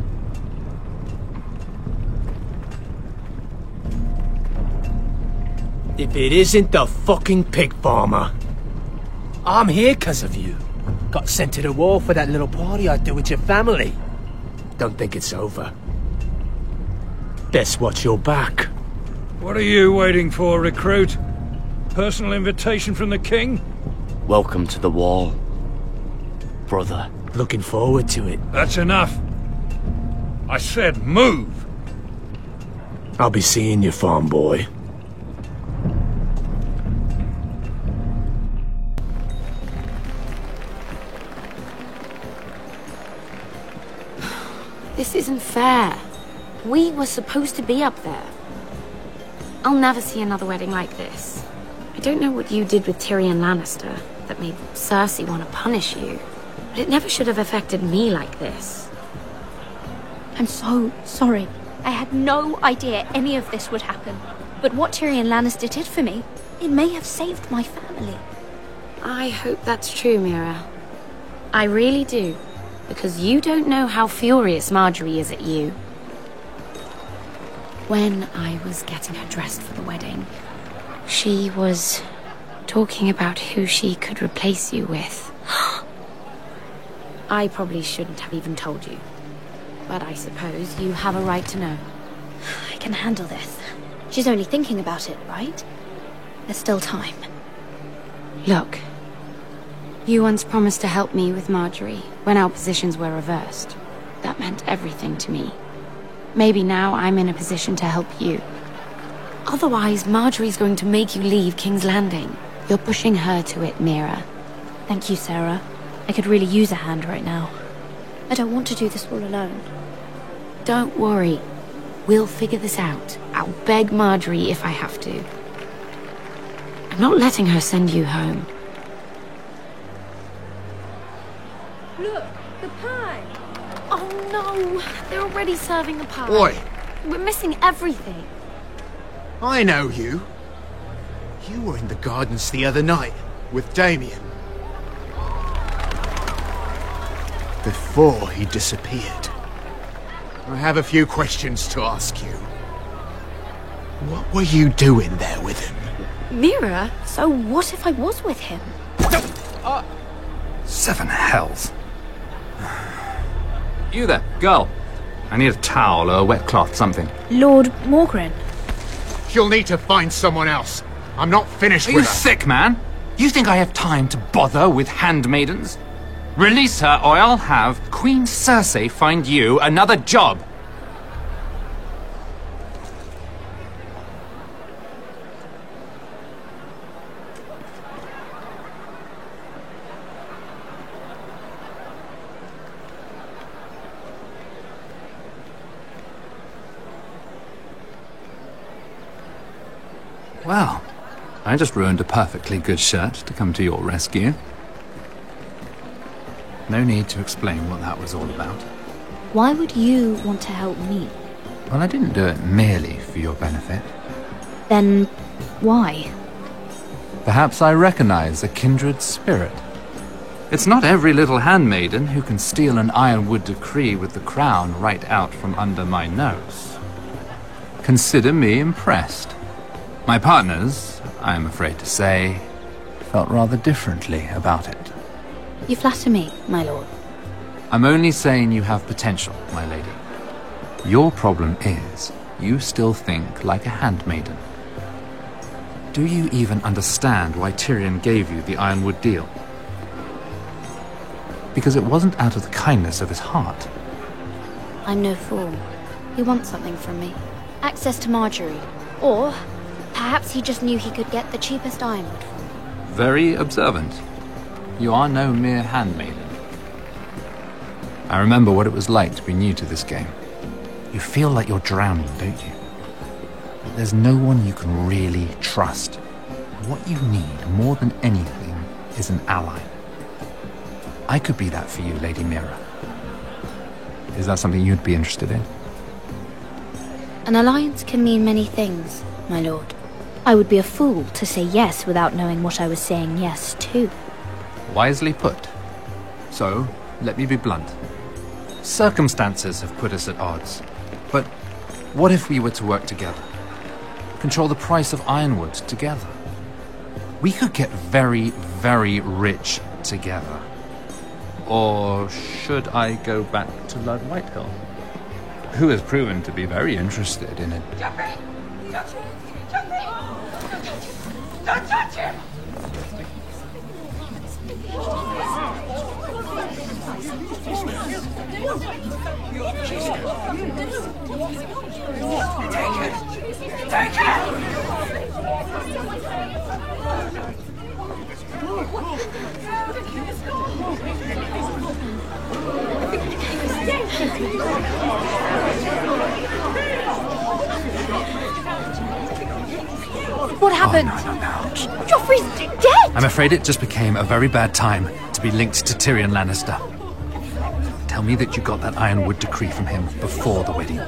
If it isn't the fucking pig farmer. I'm here 'cause of you. Got sent to the war for that little party I threw with your family. Don't think it's over. Best watch your back. What are you waiting for, recruit? Personal invitation from the king? Welcome to the wall, brother. Looking forward to it. That's enough. I said move. I'll be seeing you, farm boy. This isn't fair. We were supposed to be up there. I'll never see another wedding like this. I don't know what you did with Tyrion Lannister that made Cersei want to punish you, but it never should have affected me like this. I'm so sorry. I had no idea any of this would happen. But what Tyrion Lannister did for me, it may have saved my family. I hope that's true, Mira. I really do. Because you don't know how furious Marjorie is at you. When I was getting her dressed for the wedding, she was talking about who she could replace you with. I probably shouldn't have even told you. But I suppose you have a right to know. I can handle this. She's only thinking about it, right? There's still time. Look. You once promised to help me with Marjorie when our positions were reversed. That meant everything to me. Maybe now I'm in a position to help you. Otherwise, Marjorie's going to make you leave King's Landing. You're pushing her to it, Mira. Thank you, Sarah. I could really use a hand right now. I don't want to do this all alone. Don't worry. We'll figure this out. I'll beg Marjorie if I have to. I'm not letting her send you home. Look, the pie! Oh no! They're already serving the pie. Oi! We're missing everything. I know you. You were in the gardens the other night with Damien. Before he disappeared. I have a few questions to ask you. What were you doing there with him? Mira? So what if I was with him? Seven hells. You there, girl. I need a towel or a wet cloth, something. Lord Morgren. You'll need to find someone else. I'm not finished Are with you her. sick, man? You think I have time to bother with handmaidens? Release her, or I'll have Queen Cersei find you another job. Well, I just ruined a perfectly good shirt to come to your rescue. No need to explain what that was all about. Why would you want to help me? Well, I didn't do it merely for your benefit. Then why? Perhaps I recognize a kindred spirit. It's not every little handmaiden who can steal an Ironwood decree with the crown right out from under my nose. Consider me impressed. My partners, I am afraid to say, felt rather differently about it. You flatter me, my lord. I'm only saying you have potential, my lady. Your problem is, you still think like a handmaiden. Do you even understand why Tyrion gave you the Ironwood deal? Because it wasn't out of the kindness of his heart. I'm no fool. He wants something from me. Access to Marjorie. Or perhaps he just knew he could get the cheapest ironwood from me. Very observant. You are no mere handmaiden. I remember what it was like to be new to this game. You feel like you're drowning, don't you? There's no one you can really trust. What you need, more than anything, is an ally. I could be that for you, Lady Mira. Is that something you'd be interested in? An alliance can mean many things, my lord. I would be a fool to say yes without knowing what I was saying yes to. Wisely put. So, let me be blunt. Circumstances have put us at odds. But what if we were to work together? Control the price of Ironwood together? We could get very, very rich together. Or should I go back to Lord Whitehill, who has proven to be very interested in it? Don't touch him! Take it! What happened? Oh, no. Joffrey's dead! I'm afraid it just became a very bad time to be linked to Tyrion Lannister. Tell me that you got that Ironwood decree from him before the wedding.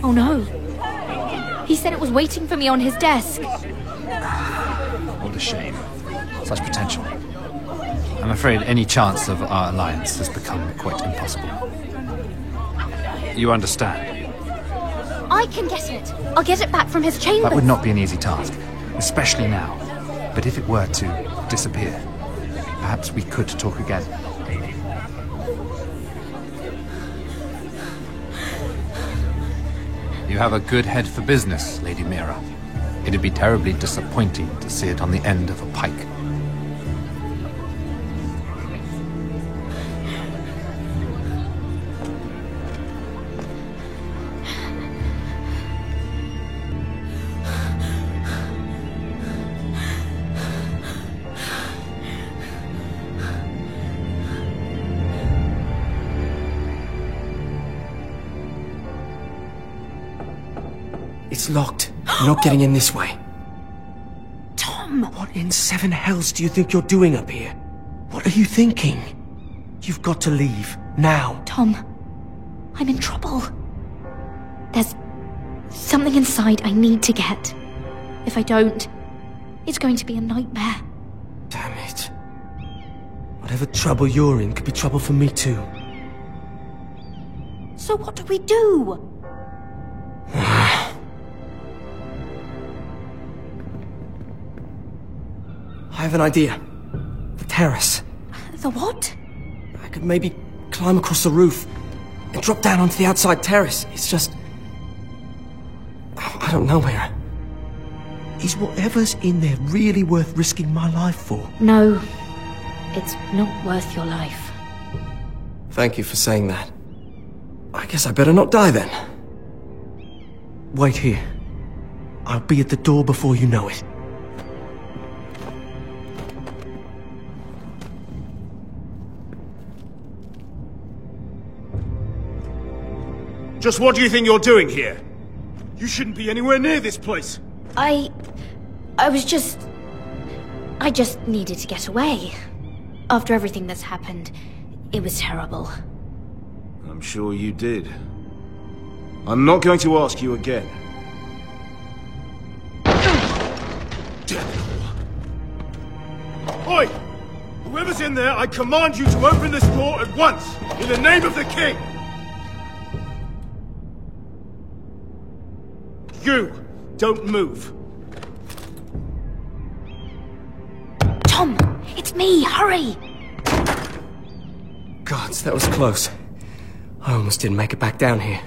Oh no. He said it was waiting for me on his desk. What a shame. Such potential. I'm afraid any chance of our alliance has become quite impossible. You understand? I can get it. I'll get it back from his chambers. That would not be an easy task, especially now. But if it were to disappear, perhaps we could talk again. You have a good head for business, Lady Mira. It'd be terribly disappointing to see it on the end of a pike. It's locked. You're not getting in this way. Tom! What in seven hells do you think you're doing up here? What are you thinking? You've got to leave. Now. Tom, I'm in trouble. There's something inside I need to get. If I don't, it's going to be a nightmare. Damn it. Whatever trouble you're in could be trouble for me too. So what do we do? I have an idea. The terrace. The what? I could maybe climb across the roof and drop down onto the outside terrace. It's just... I don't know where. Is whatever's in there really worth risking my life for? No. It's not worth your life. Thank you for saying that. I guess I better not die then. Wait here. I'll be at the door before you know it. Just what do you think you're doing here? You shouldn't be anywhere near this place. I just needed to get away. After everything that's happened, it was terrible. I'm sure you did. I'm not going to ask you again. Devil. Oi! Whoever's in there, I command you to open this door at once, in the name of the king! You, don't move. Tom, it's me, hurry! Gods, that was close. I almost didn't make it back down here.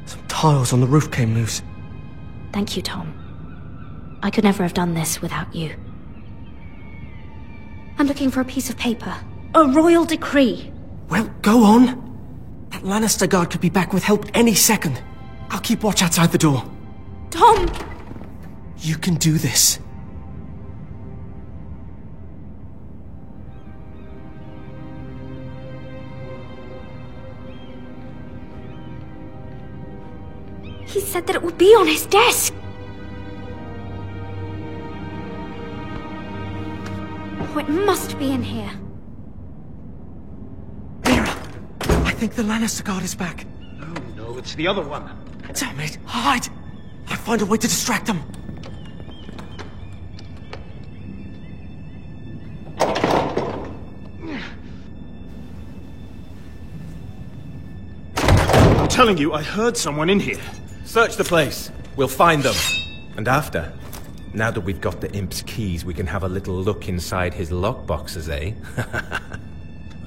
Some tiles on the roof came loose. Thank you, Tom. I could never have done this without you. I'm looking for a piece of paper. A royal decree. Well, go on. That Lannister guard could be back with help any second. I'll keep watch outside the door. Tom! You can do this. He said that it would be on his desk. Oh, it must be in here. I think the Lannister guard is back. No, it's the other one. Damn it, hide! I'll find a way to distract them. I'm telling you, I heard someone in here. Search the place. We'll find them. And after, now that we've got the imp's keys, we can have a little look inside his lockboxes, eh?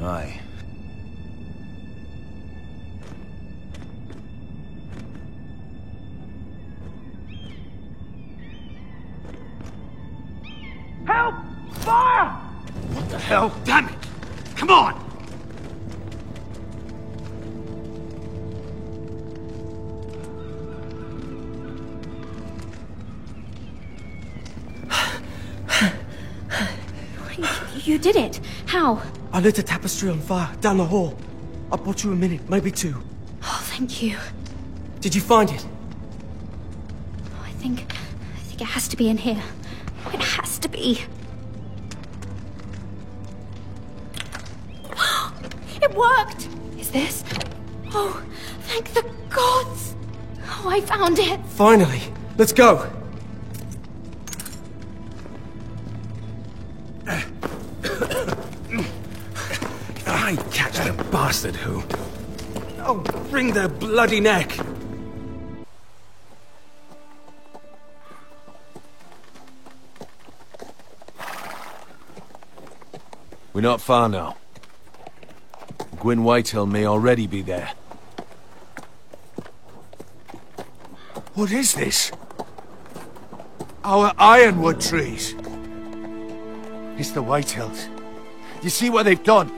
Aye. Help! Fire! What the hell? Damn it! Come on! You did it. How? I lit a tapestry on fire down the hall. I bought you a minute, maybe two. Oh, thank you. Did you find it? I think it has to be in here. Oh, it has to be. It worked! Is this? Oh, thank the gods! Oh, I found it! Finally! Let's go! I catch the bastard who... Oh, wring their bloody neck! We're not far now. Gwyn Whitehill may already be there. What is this? Our ironwood trees. It's the Whitehills. You see what they've done?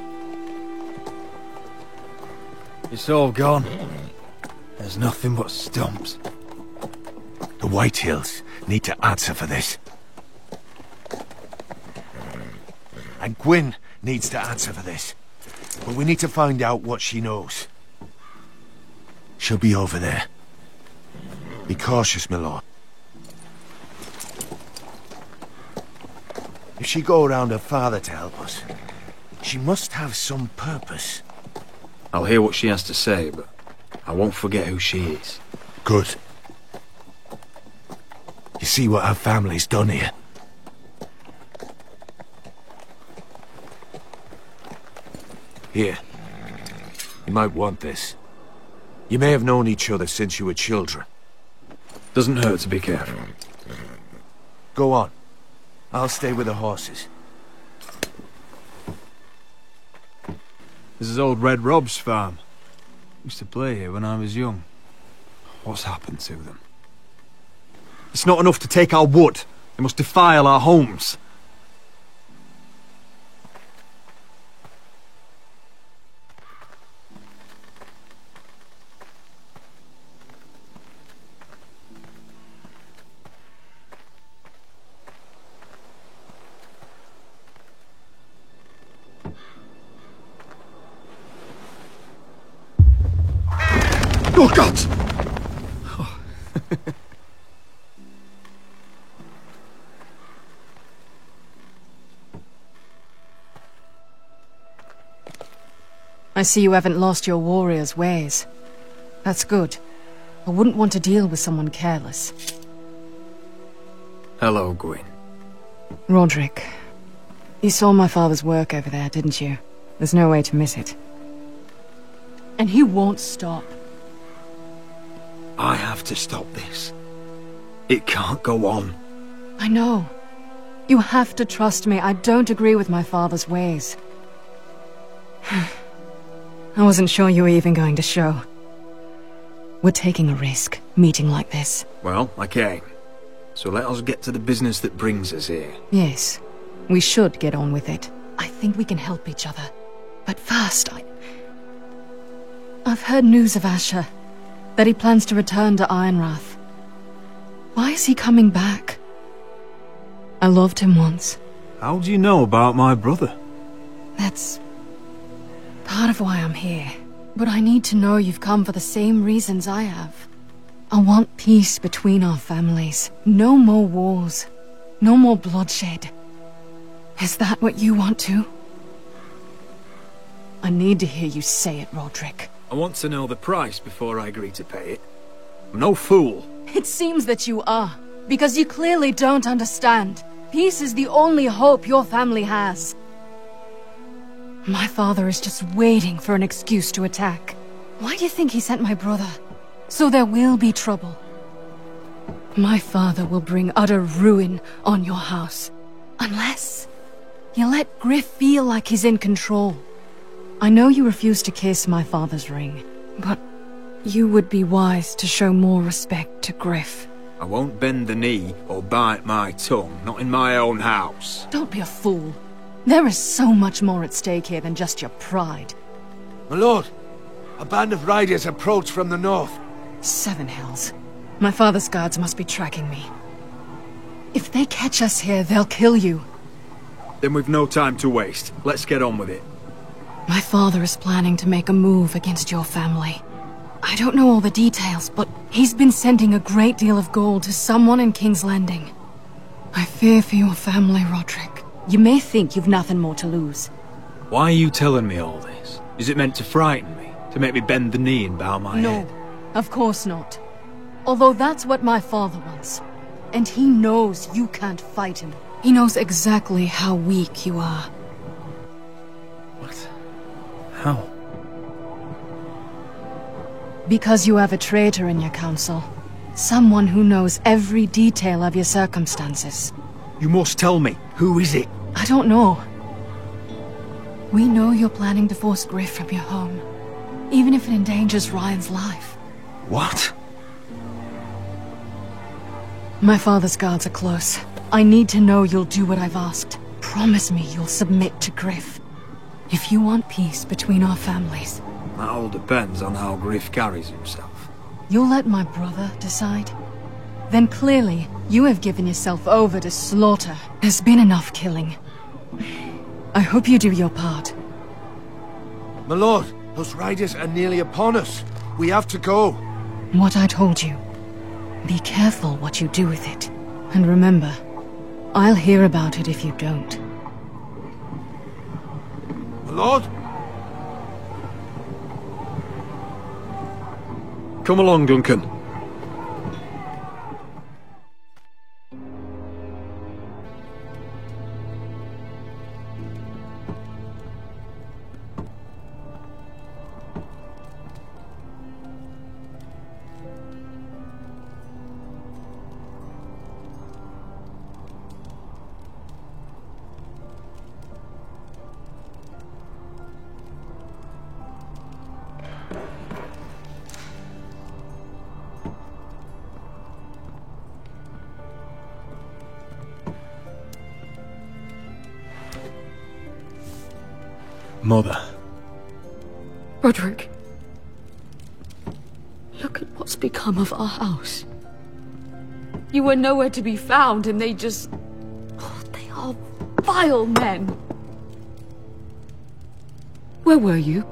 It's all gone. There's nothing but stumps. The Whitehills need to answer for this. And Gwyn needs to answer for this. But we need to find out what she knows. She'll be over there. Be cautious, my lord. If she go around her father to help us, she must have some purpose. I'll hear what she has to say, but I won't forget who she is. Good. You see what our family's done here? Here. You might want this. You may have known each other since you were children. Doesn't hurt to be careful. Go on. I'll stay with the horses. This is old Red Rob's farm. Used to play here when I was young. What's happened to them? It's not enough to take our wood. They must defile our homes. Oh, God! Oh. I see you haven't lost your warrior's ways. That's good. I wouldn't want to deal with someone careless. Hello, Gwyn. Rodrik. You saw my father's work over there, didn't you? There's no way to miss it. And he won't stop. I have to stop this. It can't go on. I know. You have to trust me. I don't agree with my father's ways. I wasn't sure you were even going to show. We're taking a risk, meeting like this. Well, I came. So let us get to the business that brings us here. Yes, we should get on with it. I think we can help each other. But first, I've heard news of Asher. That he plans to return to Ironrath. Why is he coming back? I loved him once. How do you know about my brother? That's part of why I'm here. But I need to know you've come for the same reasons I have. I want peace between our families. No more wars. No more bloodshed. Is that what you want too? I need to hear you say it, Roderick. I want to know the price before I agree to pay it. I'm no fool. It seems that you are, because you clearly don't understand. Peace is the only hope your family has. My father is just waiting for an excuse to attack. Why do you think he sent my brother? So there will be trouble. My father will bring utter ruin on your house. Unless you let Griff feel like he's in control. I know you refuse to kiss my father's ring, but you would be wise to show more respect to Griff. I won't bend the knee or bite my tongue, not in my own house. Don't be a fool. There is so much more at stake here than just your pride. My lord, a band of riders approach from the north. Seven Hills. My father's guards must be tracking me. If they catch us here, they'll kill you. Then we've no time to waste. Let's get on with it. My father is planning to make a move against your family. I don't know all the details, but he's been sending a great deal of gold to someone in King's Landing. I fear for your family, Roderick. You may think you've nothing more to lose. Why are you telling me all this? Is it meant to frighten me? To make me bend the knee and bow my head? No, of course not. Although that's what my father wants. And he knows you can't fight him. He knows exactly how weak you are. What? How? Because you have a traitor in your council. Someone who knows every detail of your circumstances. You must tell me. Who is it? I don't know. We know you're planning to force Griff from your home. Even if it endangers Ryan's life. What? My father's guards are close. I need to know you'll do what I've asked. Promise me you'll submit to Griff. If you want peace between our families. That all depends on how Griff carries himself. You'll let my brother decide? Then clearly, you have given yourself over to slaughter. There's been enough killing. I hope you do your part. My lord, those riders are nearly upon us. We have to go. What I told you. Be careful what you do with it. And remember, I'll hear about it if you don't. My lord? Come along, Duncan. Mother. Roderick. Look at what's become of our house. You were nowhere to be found and they just... Oh, they are vile men. Where were you?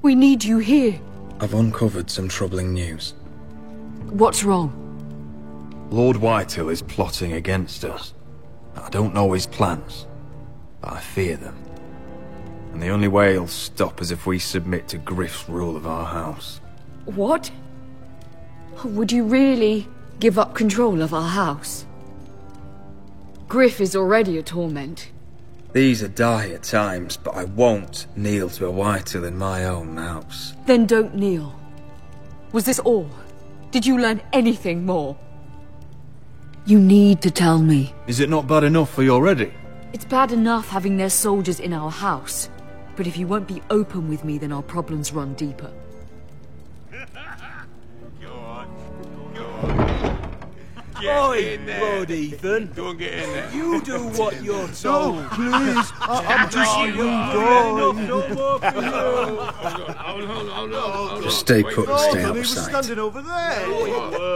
We need you here. I've uncovered some troubling news. What's wrong? Lord Whitehill is plotting against us. I don't know his plans, but I fear them. And the only way he'll stop is if we submit to Griff's rule of our house. What? Would you really give up control of our house? Griff is already a torment. These are dire times, but I won't kneel to a Whitehill in my own house. Then don't kneel. Was this all? Did you learn anything more? You need to tell me. Is it not bad enough for you already? It's bad enough having their soldiers in our house. But if you won't be open with me, then our problems run deeper. Oi, Lord Ethan. Go and get in there. You do what you're told. No, please. I'm just a young guy. Just stay put and stay out He of was sight. standing over there.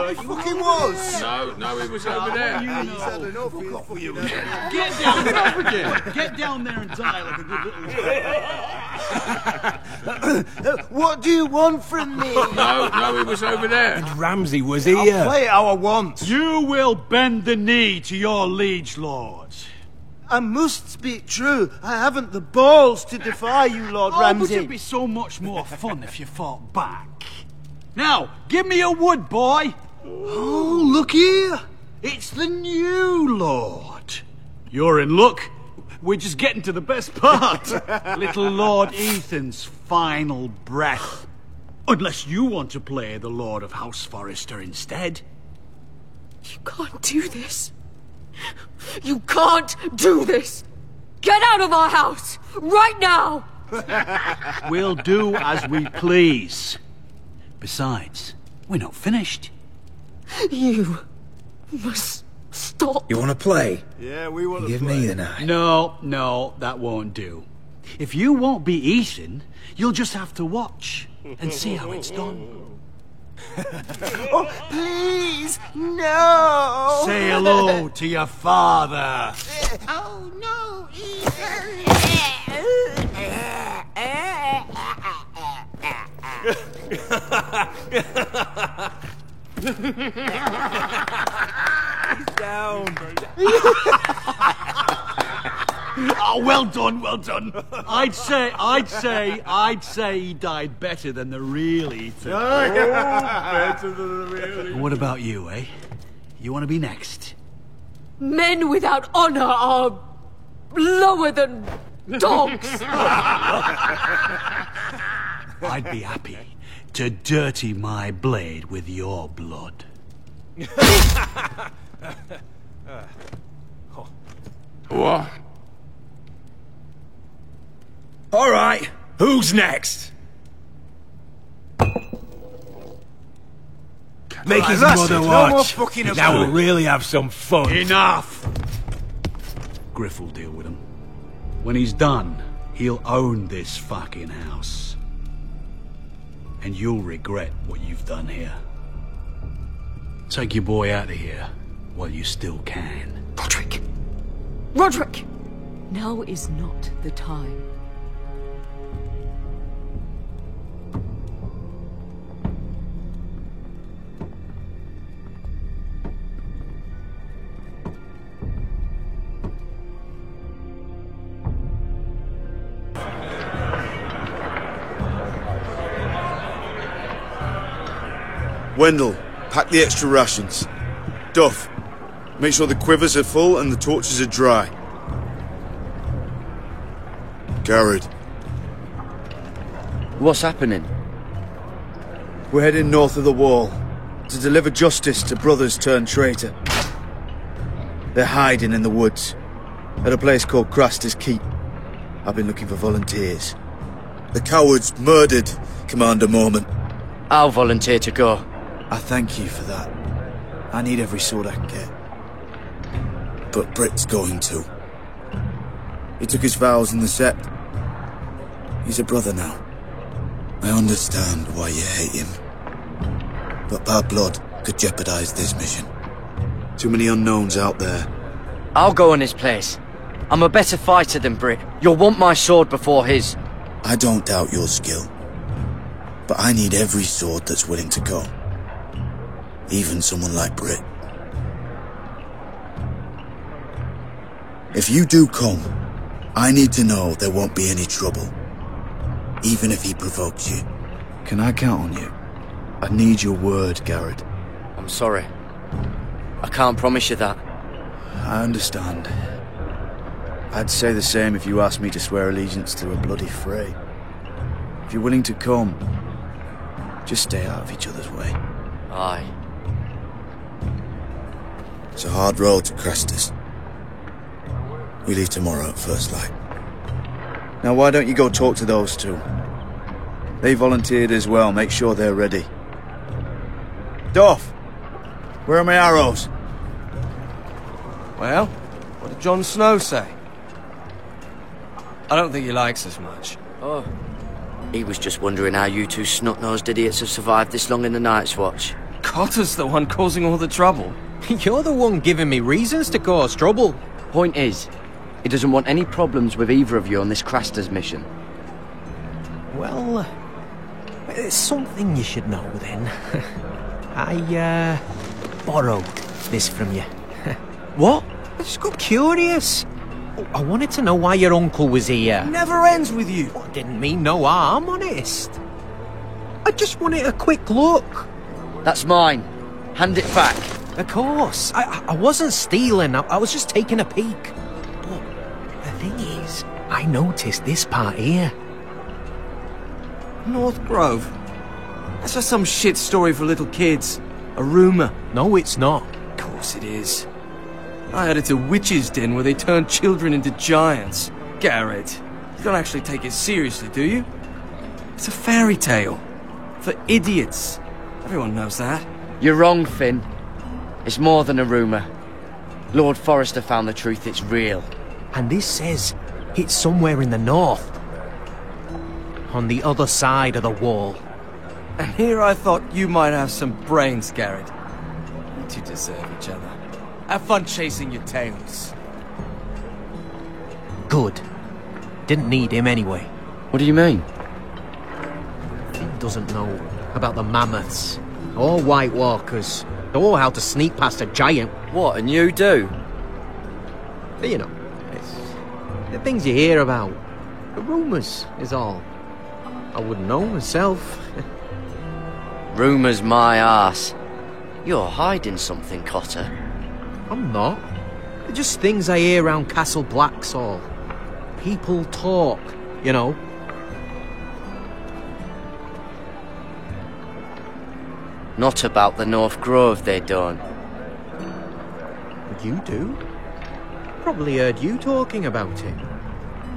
He fucking was. No, he was over there. He's had enough. Fuck off with you. Get down there again. Get down there and die like a good little... What do you want from me? No, he was over there. And Ramsay was here. I'll play how I want. You will bend the knee to your liege lord. I must speak true. I haven't the balls to defy you, Lord Ramsay. But it'd be so much more fun if you fought back. Now, give me a wood, boy. Oh, look here. It's the new Lord. You're in luck. We're just getting to the best part. Little Lord Ethan's final breath. Unless you want to play the Lord of House Forrester instead. You can't do this. You can't do this. Get out of our house, right now. We'll do as we please. Besides, we're not finished. You must stop. You want to play? Yeah, we want to Give play. me the knife. No, that won't do. If you won't be Ethan, you'll just have to watch and see how it's done. Oh, please, no! Say hello to your father. Oh, no, Down. Oh, well done, well done. I'd say he died better than the real Ethan. Better than the real. What about you, eh? You want to be next? Men without honor are lower than dogs. I'd be happy to dirty my blade with your blood. What? All right, who's next? Make his Right, mother no watch. more fucking now about we'll it. really have some fun. Enough! Griff will deal with him. When he's done, he'll own this fucking house. And you'll regret what you've done here. Take your boy out of here while you still can. Roderick! Roderick! Now is not the time. Wendell, pack the extra rations. Duff, make sure the quivers are full and the torches are dry. Garrett. What's happening? We're heading north of the wall to deliver justice to brothers turned traitor. They're hiding in the woods at a place called Craster's Keep. I've been looking for volunteers. The cowards murdered Commander Mormont. I'll volunteer to go. I thank you for that. I need every sword I can get. But Britt's going too. He took his vows in the Sept. He's a brother now. I understand why you hate him. But bad blood could jeopardize this mission. Too many unknowns out there. I'll go in his place. I'm a better fighter than Britt. You'll want my sword before his. I don't doubt your skill. But I need every sword that's willing to go. Even someone like Britt. If you do come, I need to know there won't be any trouble. Even if he provokes you. Can I count on you? I need your word, Garrett. I'm sorry. I can't promise you that. I understand. I'd say the same if you asked me to swear allegiance to a bloody fray. If you're willing to come, just stay out of each other's way. Aye. It's a hard road to Crestus. We leave tomorrow at first light. Now why don't you go talk to those two? They volunteered as well, make sure they're ready. Doff! Where are my arrows? Well, what did Jon Snow say? I don't think he likes us much. Oh. He was just wondering how you two snot-nosed idiots have survived this long in the Night's Watch. Cotter's the one causing all the trouble. You're the one giving me reasons to cause trouble. Point is, he doesn't want any problems with either of you on this Craster's mission. Well, there's something you should know then. I borrowed this from you. What? I just got curious. I wanted to know why your uncle was here. Never ends with you. I didn't mean no harm, honest. I just wanted a quick look. That's mine. Hand it back. Of course. I wasn't stealing. I was just taking a peek. But the thing is, I noticed this part here. North Grove? That's just some shit story for little kids. A rumour. No, it's not. Of course it is. I heard it's a witch's den where they turn children into giants. Garrett, you don't actually take it seriously, do you? It's a fairy tale. For idiots. Everyone knows that. You're wrong, Finn. It's more than a rumour. Lord Forrester found the truth, it's real. And this says it's somewhere in the north. On the other side of the wall. And here I thought you might have some brains, Garrett. You two deserve each other. Have fun chasing your tails. Good. Didn't need him anyway. What do you mean? Finn doesn't know about the mammoths, or White Walkers, or how to sneak past a giant. What, and you do? You know, it's the things you hear about. The rumours is all. I wouldn't know myself. Rumours my arse. You're hiding something, Cotter. I'm not. They're just things I hear around Castle Blacksall. People talk, you know. Not about the North Grove, they don't. You do? Probably heard you talking about it.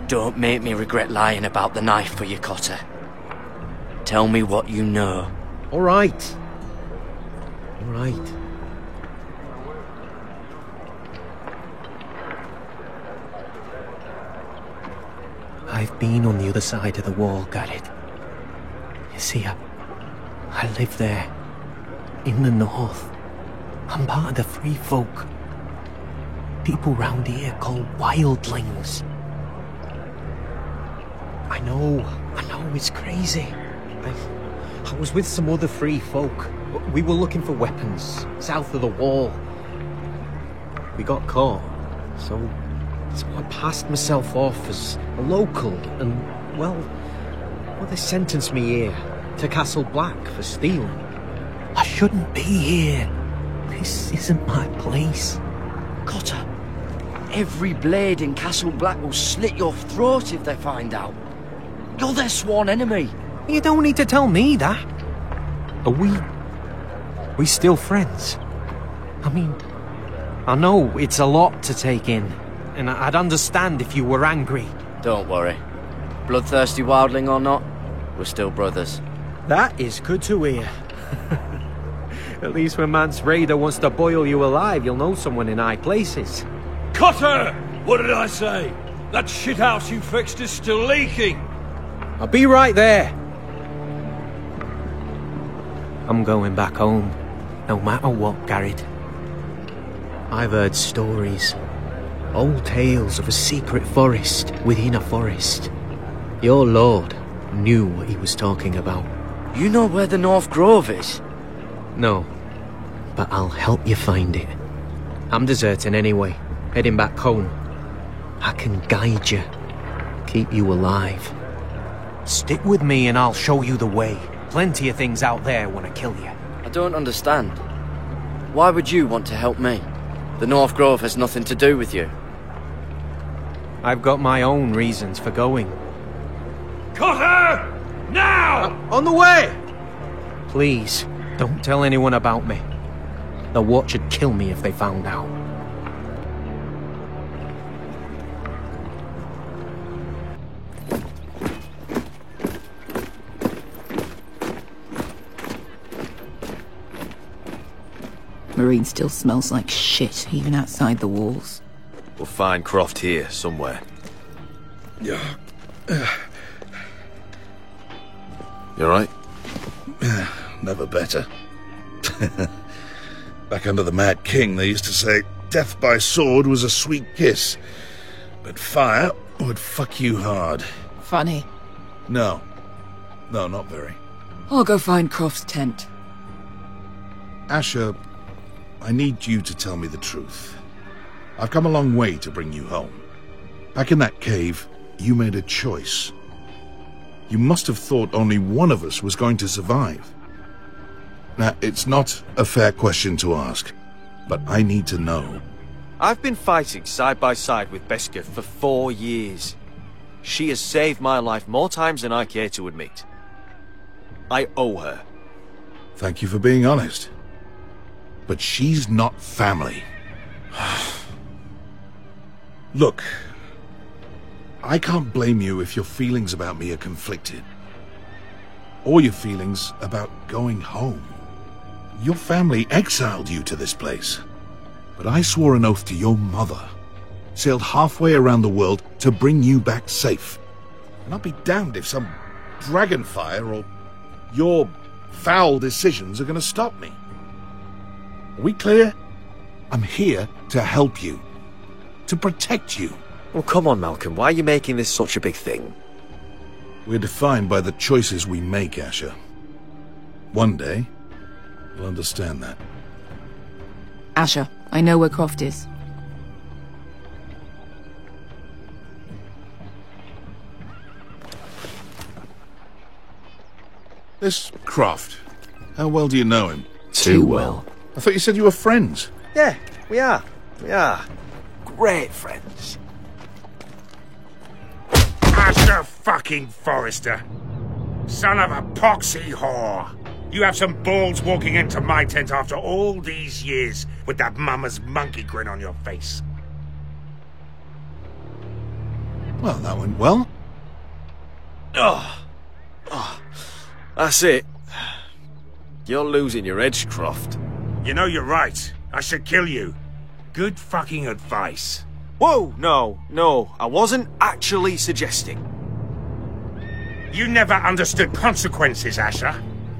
Don't make me regret lying about the knife for you, Cotter. Tell me what you know. All right. All right. I've been on the other side of the wall, Garrett. You see, I live there. In the north. I'm part of the free folk. People round here called wildlings. I know, it's crazy. I was with some other free folk. We were looking for weapons, south of the wall. We got caught, so I passed myself off as a local, and, well, they sentenced me here, to Castle Black, for stealing. I shouldn't be here. This isn't my place. Cotter, every blade in Castle Black will slit your throat if they find out. You're their sworn enemy. You don't need to tell me that. Are we still friends? I mean, I know it's a lot to take in, and I'd understand if you were angry. Don't worry. Bloodthirsty wildling or not, we're still brothers. That is good to hear. At least when Mance Rayder wants to boil you alive, you'll know someone in high places. Cotter! What did I say? That shithouse you fixed is still leaking! I'll be right there. I'm going back home, no matter what, Garrett. I've heard stories. Old tales of a secret forest within a forest. Your lord knew what he was talking about. You know where the North Grove is? No, but I'll help you find it. I'm deserting anyway, heading back home. I can guide you, keep you alive. Stick with me and I'll show you the way. Plenty of things out there want to kill you. I don't understand. Why would you want to help me? The North Grove has nothing to do with you. I've got my own reasons for going. Cotter! Now! On the way! Please, don't tell anyone about me. The Watch would kill me if they found out. Marine still smells like shit, even outside the walls. We'll find Croft here, somewhere. Yeah. You alright? Never better. Back under the Mad King, they used to say death by sword was a sweet kiss, but fire would fuck you hard. Funny. No. No, not very. I'll go find Croft's tent. Asher, I need you to tell me the truth. I've come a long way to bring you home. Back in that cave, you made a choice. You must have thought only one of us was going to survive. Now, it's not a fair question to ask, but I need to know. I've been fighting side by side with Beskha for 4 years. She has saved my life more times than I care to admit. I owe her. Thank you for being honest. But she's not family. Look, I can't blame you if your feelings about me are conflicted. Or your feelings about going home. Your family exiled you to this place. But I swore an oath to your mother. Sailed halfway around the world to bring you back safe. And I'll be damned if some dragonfire or your foul decisions are going to stop me. Are we clear? I'm here to help you. To protect you. Well, come on, Malcolm. Why are you making this such a big thing? We're defined by the choices we make, Asher. One day, you'll understand that. Asher, I know where Croft is. This Croft, how well do you know him? Too well. I thought you said you were friends. Yeah, we are. We are. Great friends. Asher fucking Forrester. Son of a poxy whore. You have some balls walking into my tent after all these years with that mama's monkey grin on your face. Well, that went well. Oh. That's it. You're losing your edge, Croft. You know you're right. I should kill you. Good fucking advice. Whoa, no. I wasn't actually suggesting. You never understood consequences, Asher.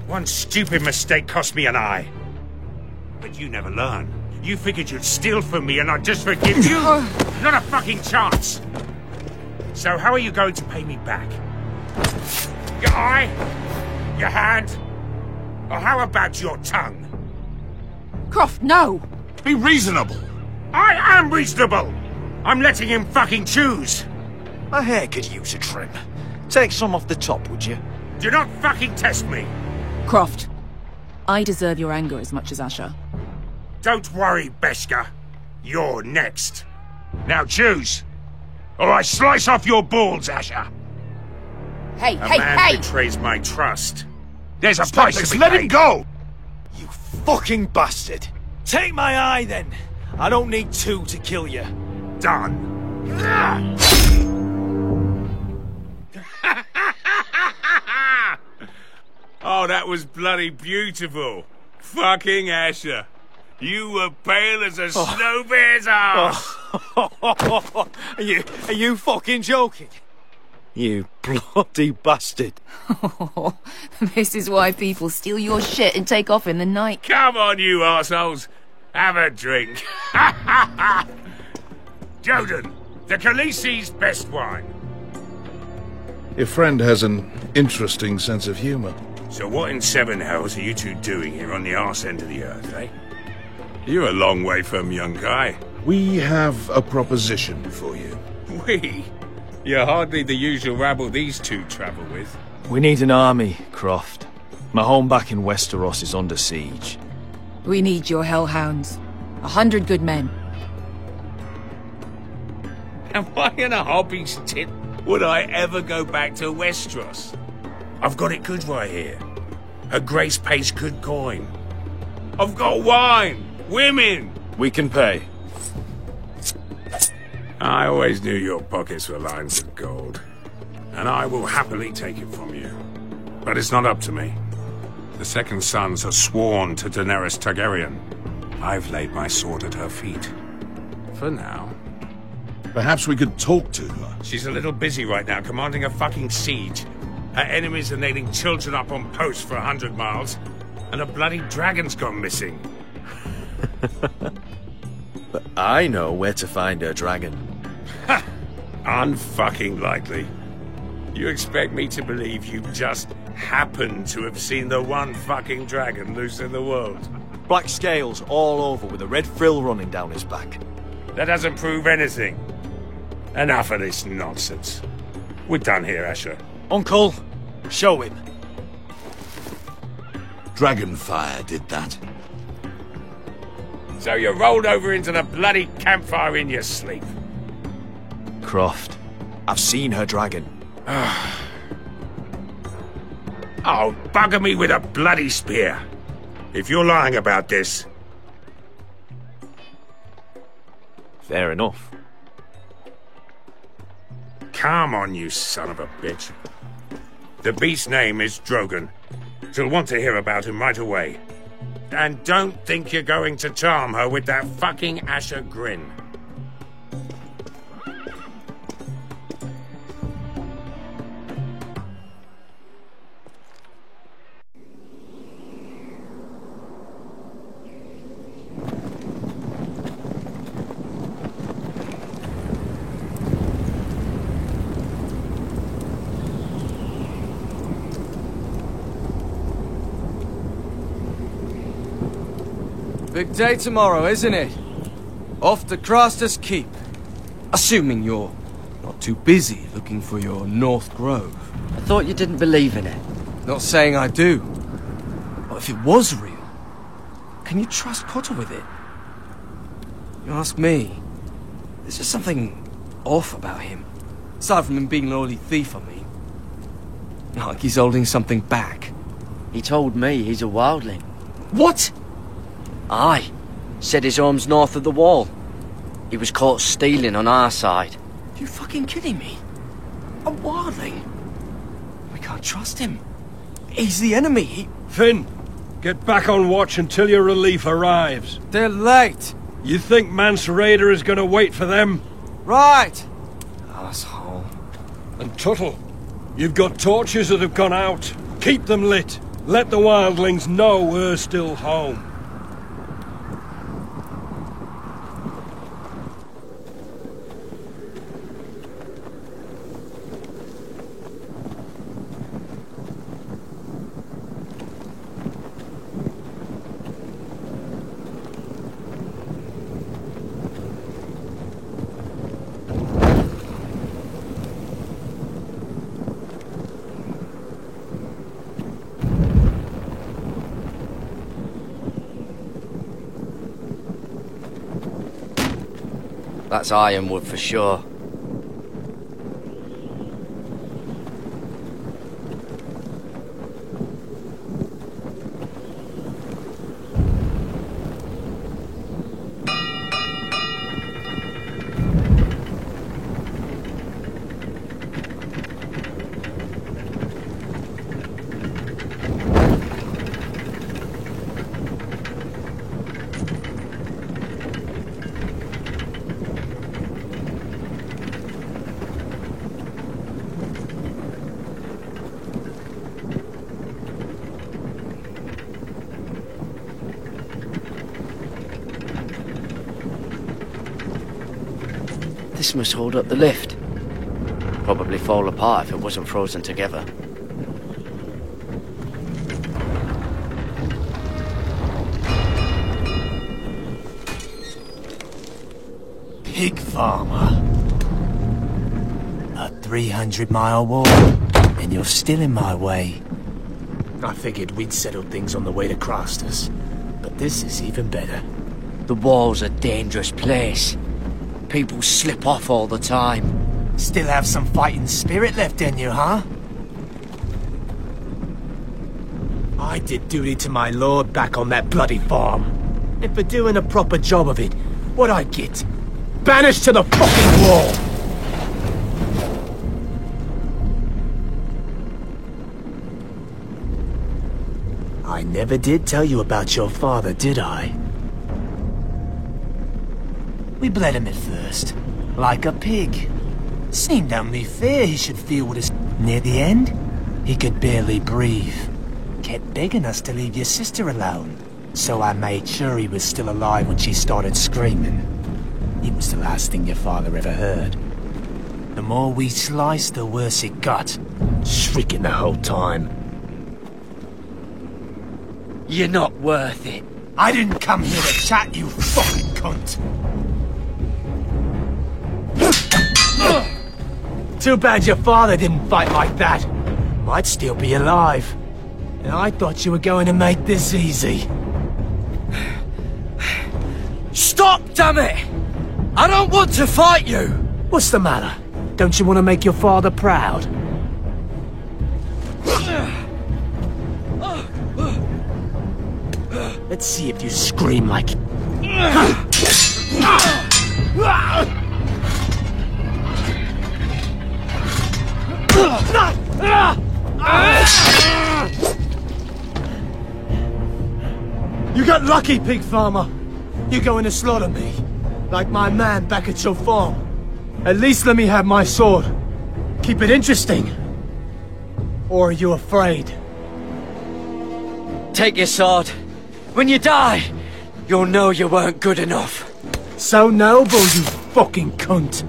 One stupid mistake cost me an eye. But you never learn. You figured you'd steal from me and I'd just forgive you? Not a fucking chance. So how are you going to pay me back? Your eye? Your hand? Or how about your tongue? Croft, no! Be reasonable. I am reasonable! I'm letting him fucking choose. My hair could use a trim. Take some off the top, would you? Do not fucking test me. Croft, I deserve your anger as much as Asher. Don't worry, Beskha. You're next. Now choose. Or I slice off your balls, Asher. Hey, A man betrays my trust. There's a price to be let paid. him go! You fucking bastard! Take my eye, then! I don't need 2 to kill you. Done. Oh, that was bloody beautiful. Fucking Asher. You were pale as a snow bear's ass. Are you fucking joking? You bloody bastard. This is why people steal your shit and take off in the night. Come on, you arseholes. Have a drink. Joden, the Khaleesi's best wine. Your friend has an interesting sense of humor. So what in 7 hells are you two doing here on the arse end of the earth, eh? You're a long way from, young guy. We have a proposition for you. We? You're hardly the usual rabble these two travel with. We need an army, Croft. My home back in Westeros is under siege. We need your hellhounds. 100 good men. And why in a hobby's tit would I ever go back to Westeros? I've got it good right here. Her Grace pays good coin. I've got wine, women. We can pay. I always knew your pockets were lines of gold, and I will happily take it from you. But it's not up to me. The Second Sons are sworn to Daenerys Targaryen. I've laid my sword at her feet. For now. Perhaps we could talk to her. She's a little busy right now, commanding a fucking siege. Her enemies are nailing children up on posts for 100 miles, and a bloody dragon's gone missing. But I know where to find her dragon. Ha! Unfucking likely. You expect me to believe you just happened to have seen the one fucking dragon loose in the world? Black scales all over with a red frill running down his back. That doesn't prove anything. Enough of this nonsense. We're done here, Asher. Uncle, show him. Dragonfire did that. So you rolled over into the bloody campfire in your sleep? Croft, I've seen her dragon. Oh, bugger me with a bloody spear. If you're lying about this... Fair enough. Come on, you son of a bitch. The beast's name is Drogon. She'll want to hear about him right away. And don't think you're going to charm her with that fucking Asher grin. Big day tomorrow, isn't it? Off to Craster's Keep. Assuming you're not too busy looking for your North Grove. I thought you didn't believe in it. Not saying I do. But if it was real, can you trust Potter with it? You ask me, there's just something off about him. Aside from him being an early thief, I mean. Like he's holding something back. He told me he's a wildling. What? Aye. Said his home's north of the wall. He was caught stealing on our side. You fucking kidding me? A wildling? We can't trust him. He's the enemy. Finn, get back on watch until your relief arrives. They're late. You think Mance Rayder is going to wait for them? Right. Asshole. And Tuttle, you've got torches that have gone out. Keep them lit. Let the wildlings know we're still home. That's ironwood for sure. This must hold up the lift. Probably fall apart if it wasn't frozen together. Pig farmer. A 300-mile wall, and you're still in my way. I figured we'd settled things on the way to Craster's, but this is even better. The wall's a dangerous place. People slip off all the time. Still have some fighting spirit left in you, huh? I did duty to my lord back on that bloody farm. And for doing a proper job of it, what'd I get? Banished to the fucking wall! I never did tell you about your father, did I? We bled him at first, like a pig. Seemed only fair he should feel what is... Near the end, he could barely breathe. Kept begging us to leave your sister alone, so I made sure he was still alive when she started screaming. It was the last thing your father ever heard. The more we sliced, the worse it got. Shrieking the whole time. You're not worth it. I didn't come here to chat, you fucking cunt. Too bad your father didn't fight like that. Might still be alive. And I thought you were going to make this easy. Stop, damn it! I don't want to fight you! What's the matter? Don't you want to make your father proud? Let's see if you scream like... You got lucky, pig farmer. You're going to slaughter me, like my man back at your farm. At least let me have my sword. Keep it interesting. Or are you afraid? Take your sword. When you die, you'll know you weren't good enough. So noble, you fucking cunt.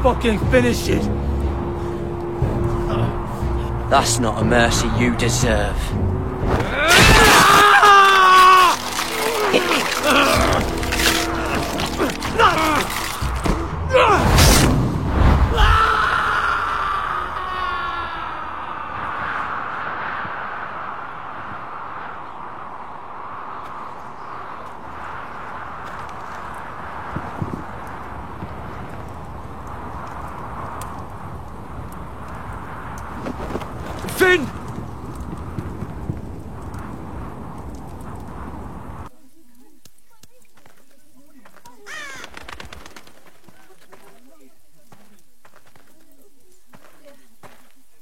Fucking finish it. That's not a mercy you deserve. Finn!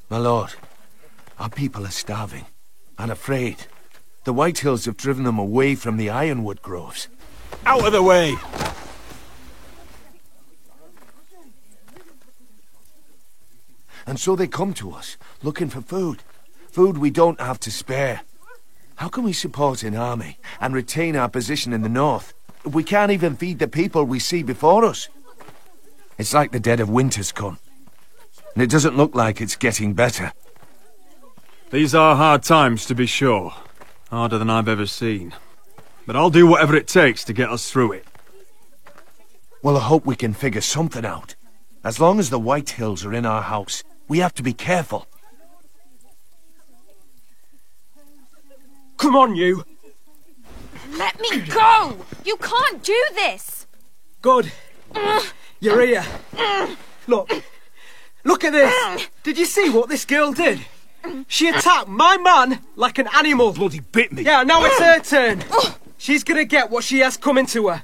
My lord, our people are starving and afraid. The Whitehills have driven them away from the ironwood groves. Out of the way! And so they come to us, looking for food. Food we don't have to spare. How can we support an army and retain our position in the north if we can't even feed the people we see before us? It's like the dead of winter's come. And it doesn't look like it's getting better. These are hard times, to be sure. Harder than I've ever seen. But I'll do whatever it takes to get us through it. Well, I hope we can figure something out. As long as the Whitehills are in our house, we have to be careful. Come on, you! Let me go! You can't do this! Good. You're here. Look. Look at this. Did you see what this girl did? She attacked my man like an animal. Bloody bit me. Yeah, now it's her turn. She's gonna get what she has coming to her.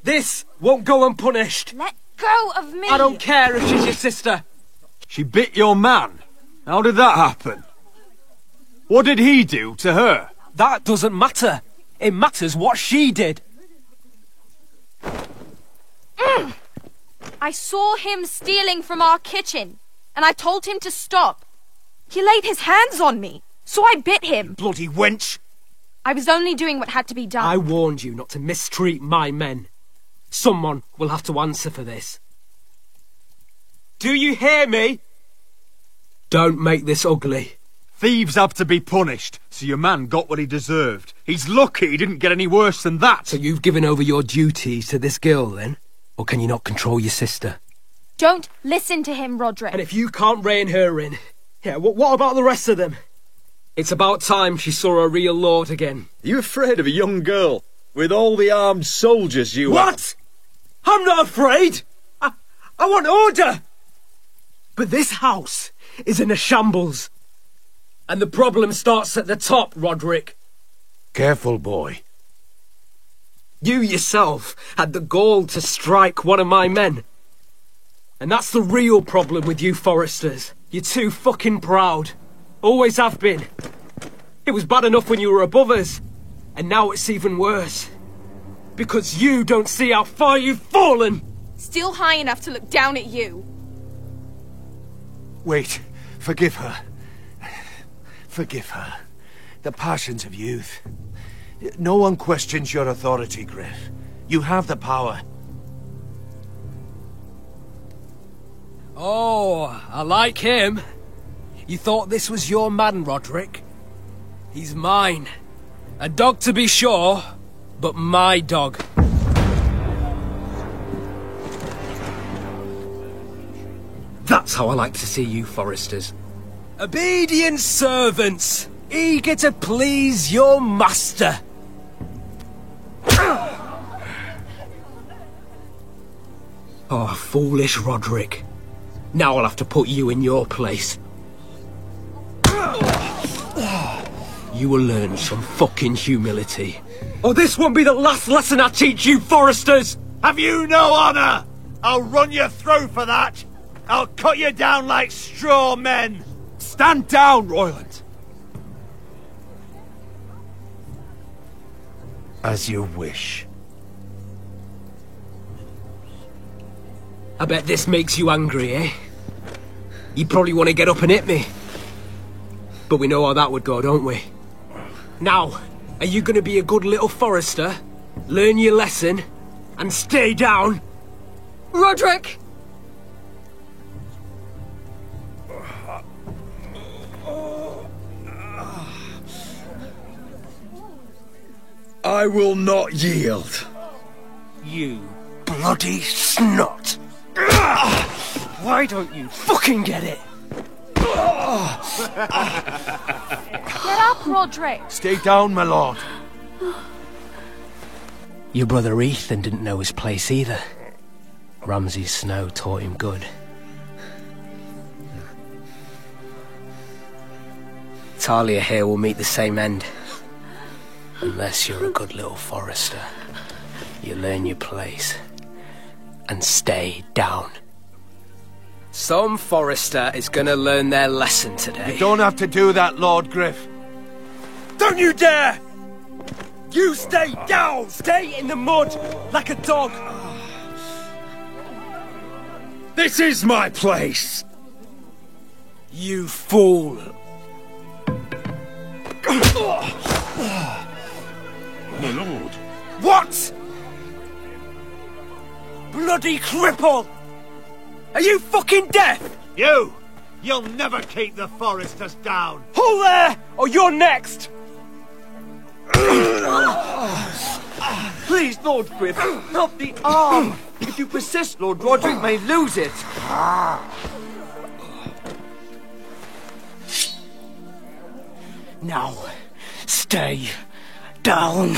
This won't go unpunished. Let go of me! I don't care if she's your sister. She bit your man? How did that happen? What did he do to her? That doesn't matter. It matters what she did. I saw him stealing from our kitchen, and I told him to stop. He laid his hands on me, so I bit him. Bloody wench! I was only doing what had to be done. I warned you not to mistreat my men. Someone will have to answer for this. Do you hear me? Don't make this ugly. Thieves have to be punished, so your man got what he deserved. He's lucky he didn't get any worse than that. So you've given over your duties to this girl, then? Or can you not control your sister? Don't listen to him, Roderick. And if you can't rein her in, what about the rest of them? It's about time she saw a real lord again. Are you afraid of a young girl? With all the armed soldiers you What? I'm not afraid! I want order! But this house is in a shambles. And the problem starts at the top, Roderick. Careful, boy. You yourself had the gall to strike one of my men. And that's the real problem with you Forresters. You're too fucking proud. Always have been. It was bad enough when you were above us. And now it's even worse. Because you don't see how far you've fallen. Still high enough to look down at you. Wait. Forgive her. Forgive her. The passions of youth. No one questions your authority, Griff. You have the power. Oh, I like him. You thought this was your man, Roderick? He's mine. A dog to be sure, but my dog. That's how I like to see you, Forresters. Obedient servants, eager to please your master. Oh, foolish Roderick. Now I'll have to put you in your place. You will learn some fucking humility. Or this won't be the last lesson I teach you, Forresters! Have you no honor? I'll run your throat for that. I'll cut you down like straw men. Stand down, Royland. As you wish. I bet this makes you angry, eh? You probably want to get up and hit me. But we know how that would go, don't we? Now, are you going to be a good little Forrester, learn your lesson, and stay down? Roderick! I will not yield. You bloody snot! Why don't you fucking get it? Get up, Roderick! Stay down, my lord. Your brother Ethan didn't know his place either. Ramsay Snow taught him good. Talia here will meet the same end. Unless you're a good little Forrester. You learn your place. And stay down. Some Forrester is gonna learn their lesson today. You don't have to do that, Lord Griff. Don't you dare! You stay down! Stay in the mud, like a dog! This is my place! You fool! My lord. What?! Bloody cripple! Are you fucking deaf? You'll never keep the Forresters down. Hold there, or you're next! Please, Lord Griff, help the arm. If you persist, Lord Roderick may lose it. Now, stay down.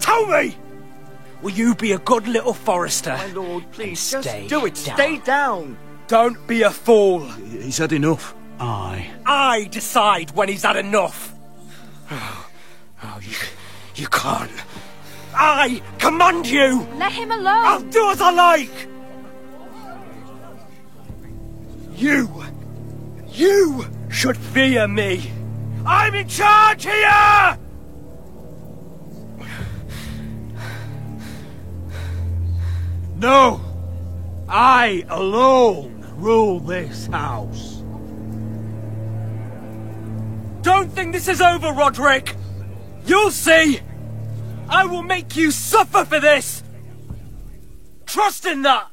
Tell me! Will you be a good little Forrester? My lord, please, just do it. Down. Stay down. Don't be a fool. He's had enough. I decide when he's had enough. Oh, you can't. I command you! Let him alone! I'll do as I like! You should fear me! I'm in charge here! No! I alone rule this house. Don't think this is over, Roderick! You'll see! I will make you suffer for this! Trust in that!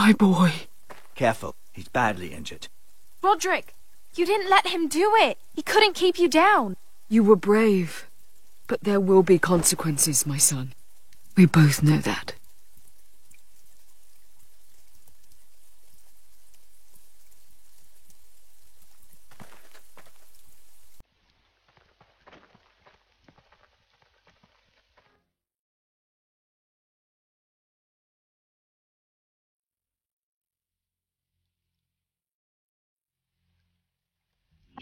My boy. Careful, he's badly injured. Roderick, you didn't let him do it. He couldn't keep you down. You were brave, but there will be consequences, my son. We both know that.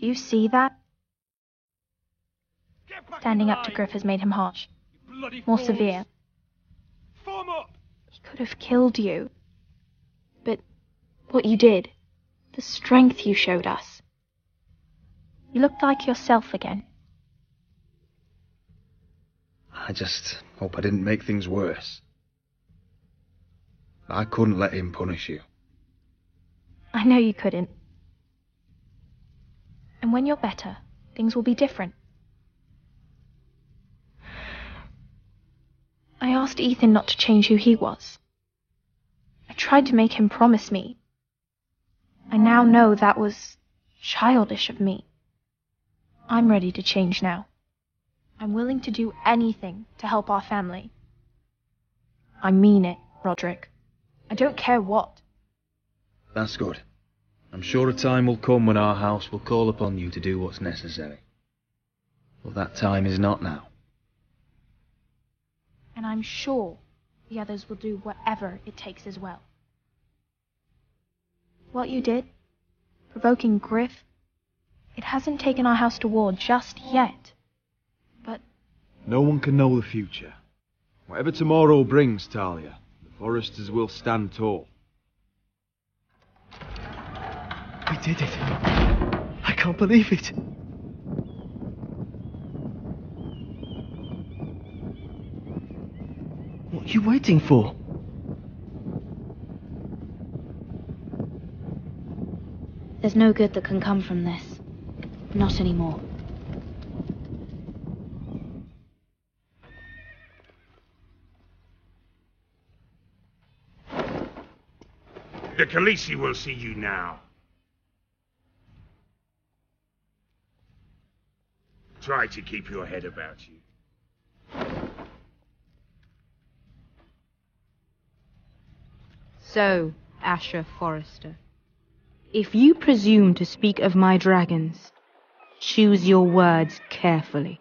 Do you see that? Standing up to Griff has made him harsh. More severe. He could have killed you. But what you did, the strength you showed us. You looked like yourself again. I just hope I didn't make things worse. I couldn't let him punish you. I know you couldn't. And when you're better, things will be different. I asked Ethan not to change who he was. I tried to make him promise me. I now know that was childish of me. I'm ready to change now. I'm willing to do anything to help our family. I mean it, Roderick. I don't care what. That's good. I'm sure a time will come when our house will call upon you to do what's necessary. But that time is not now. And I'm sure the others will do whatever it takes as well. What you did, provoking Griff, it hasn't taken our house to war just yet. But no one can know the future. Whatever tomorrow brings, Talia, the Foresters will stand tall. We did it. I can't believe it. What are you waiting for? there's no good that can come from this. Not anymore. The Khaleesi will see you now. Try to keep your head about you. So, Asher Forrester, if you presume to speak of my dragons, choose your words carefully.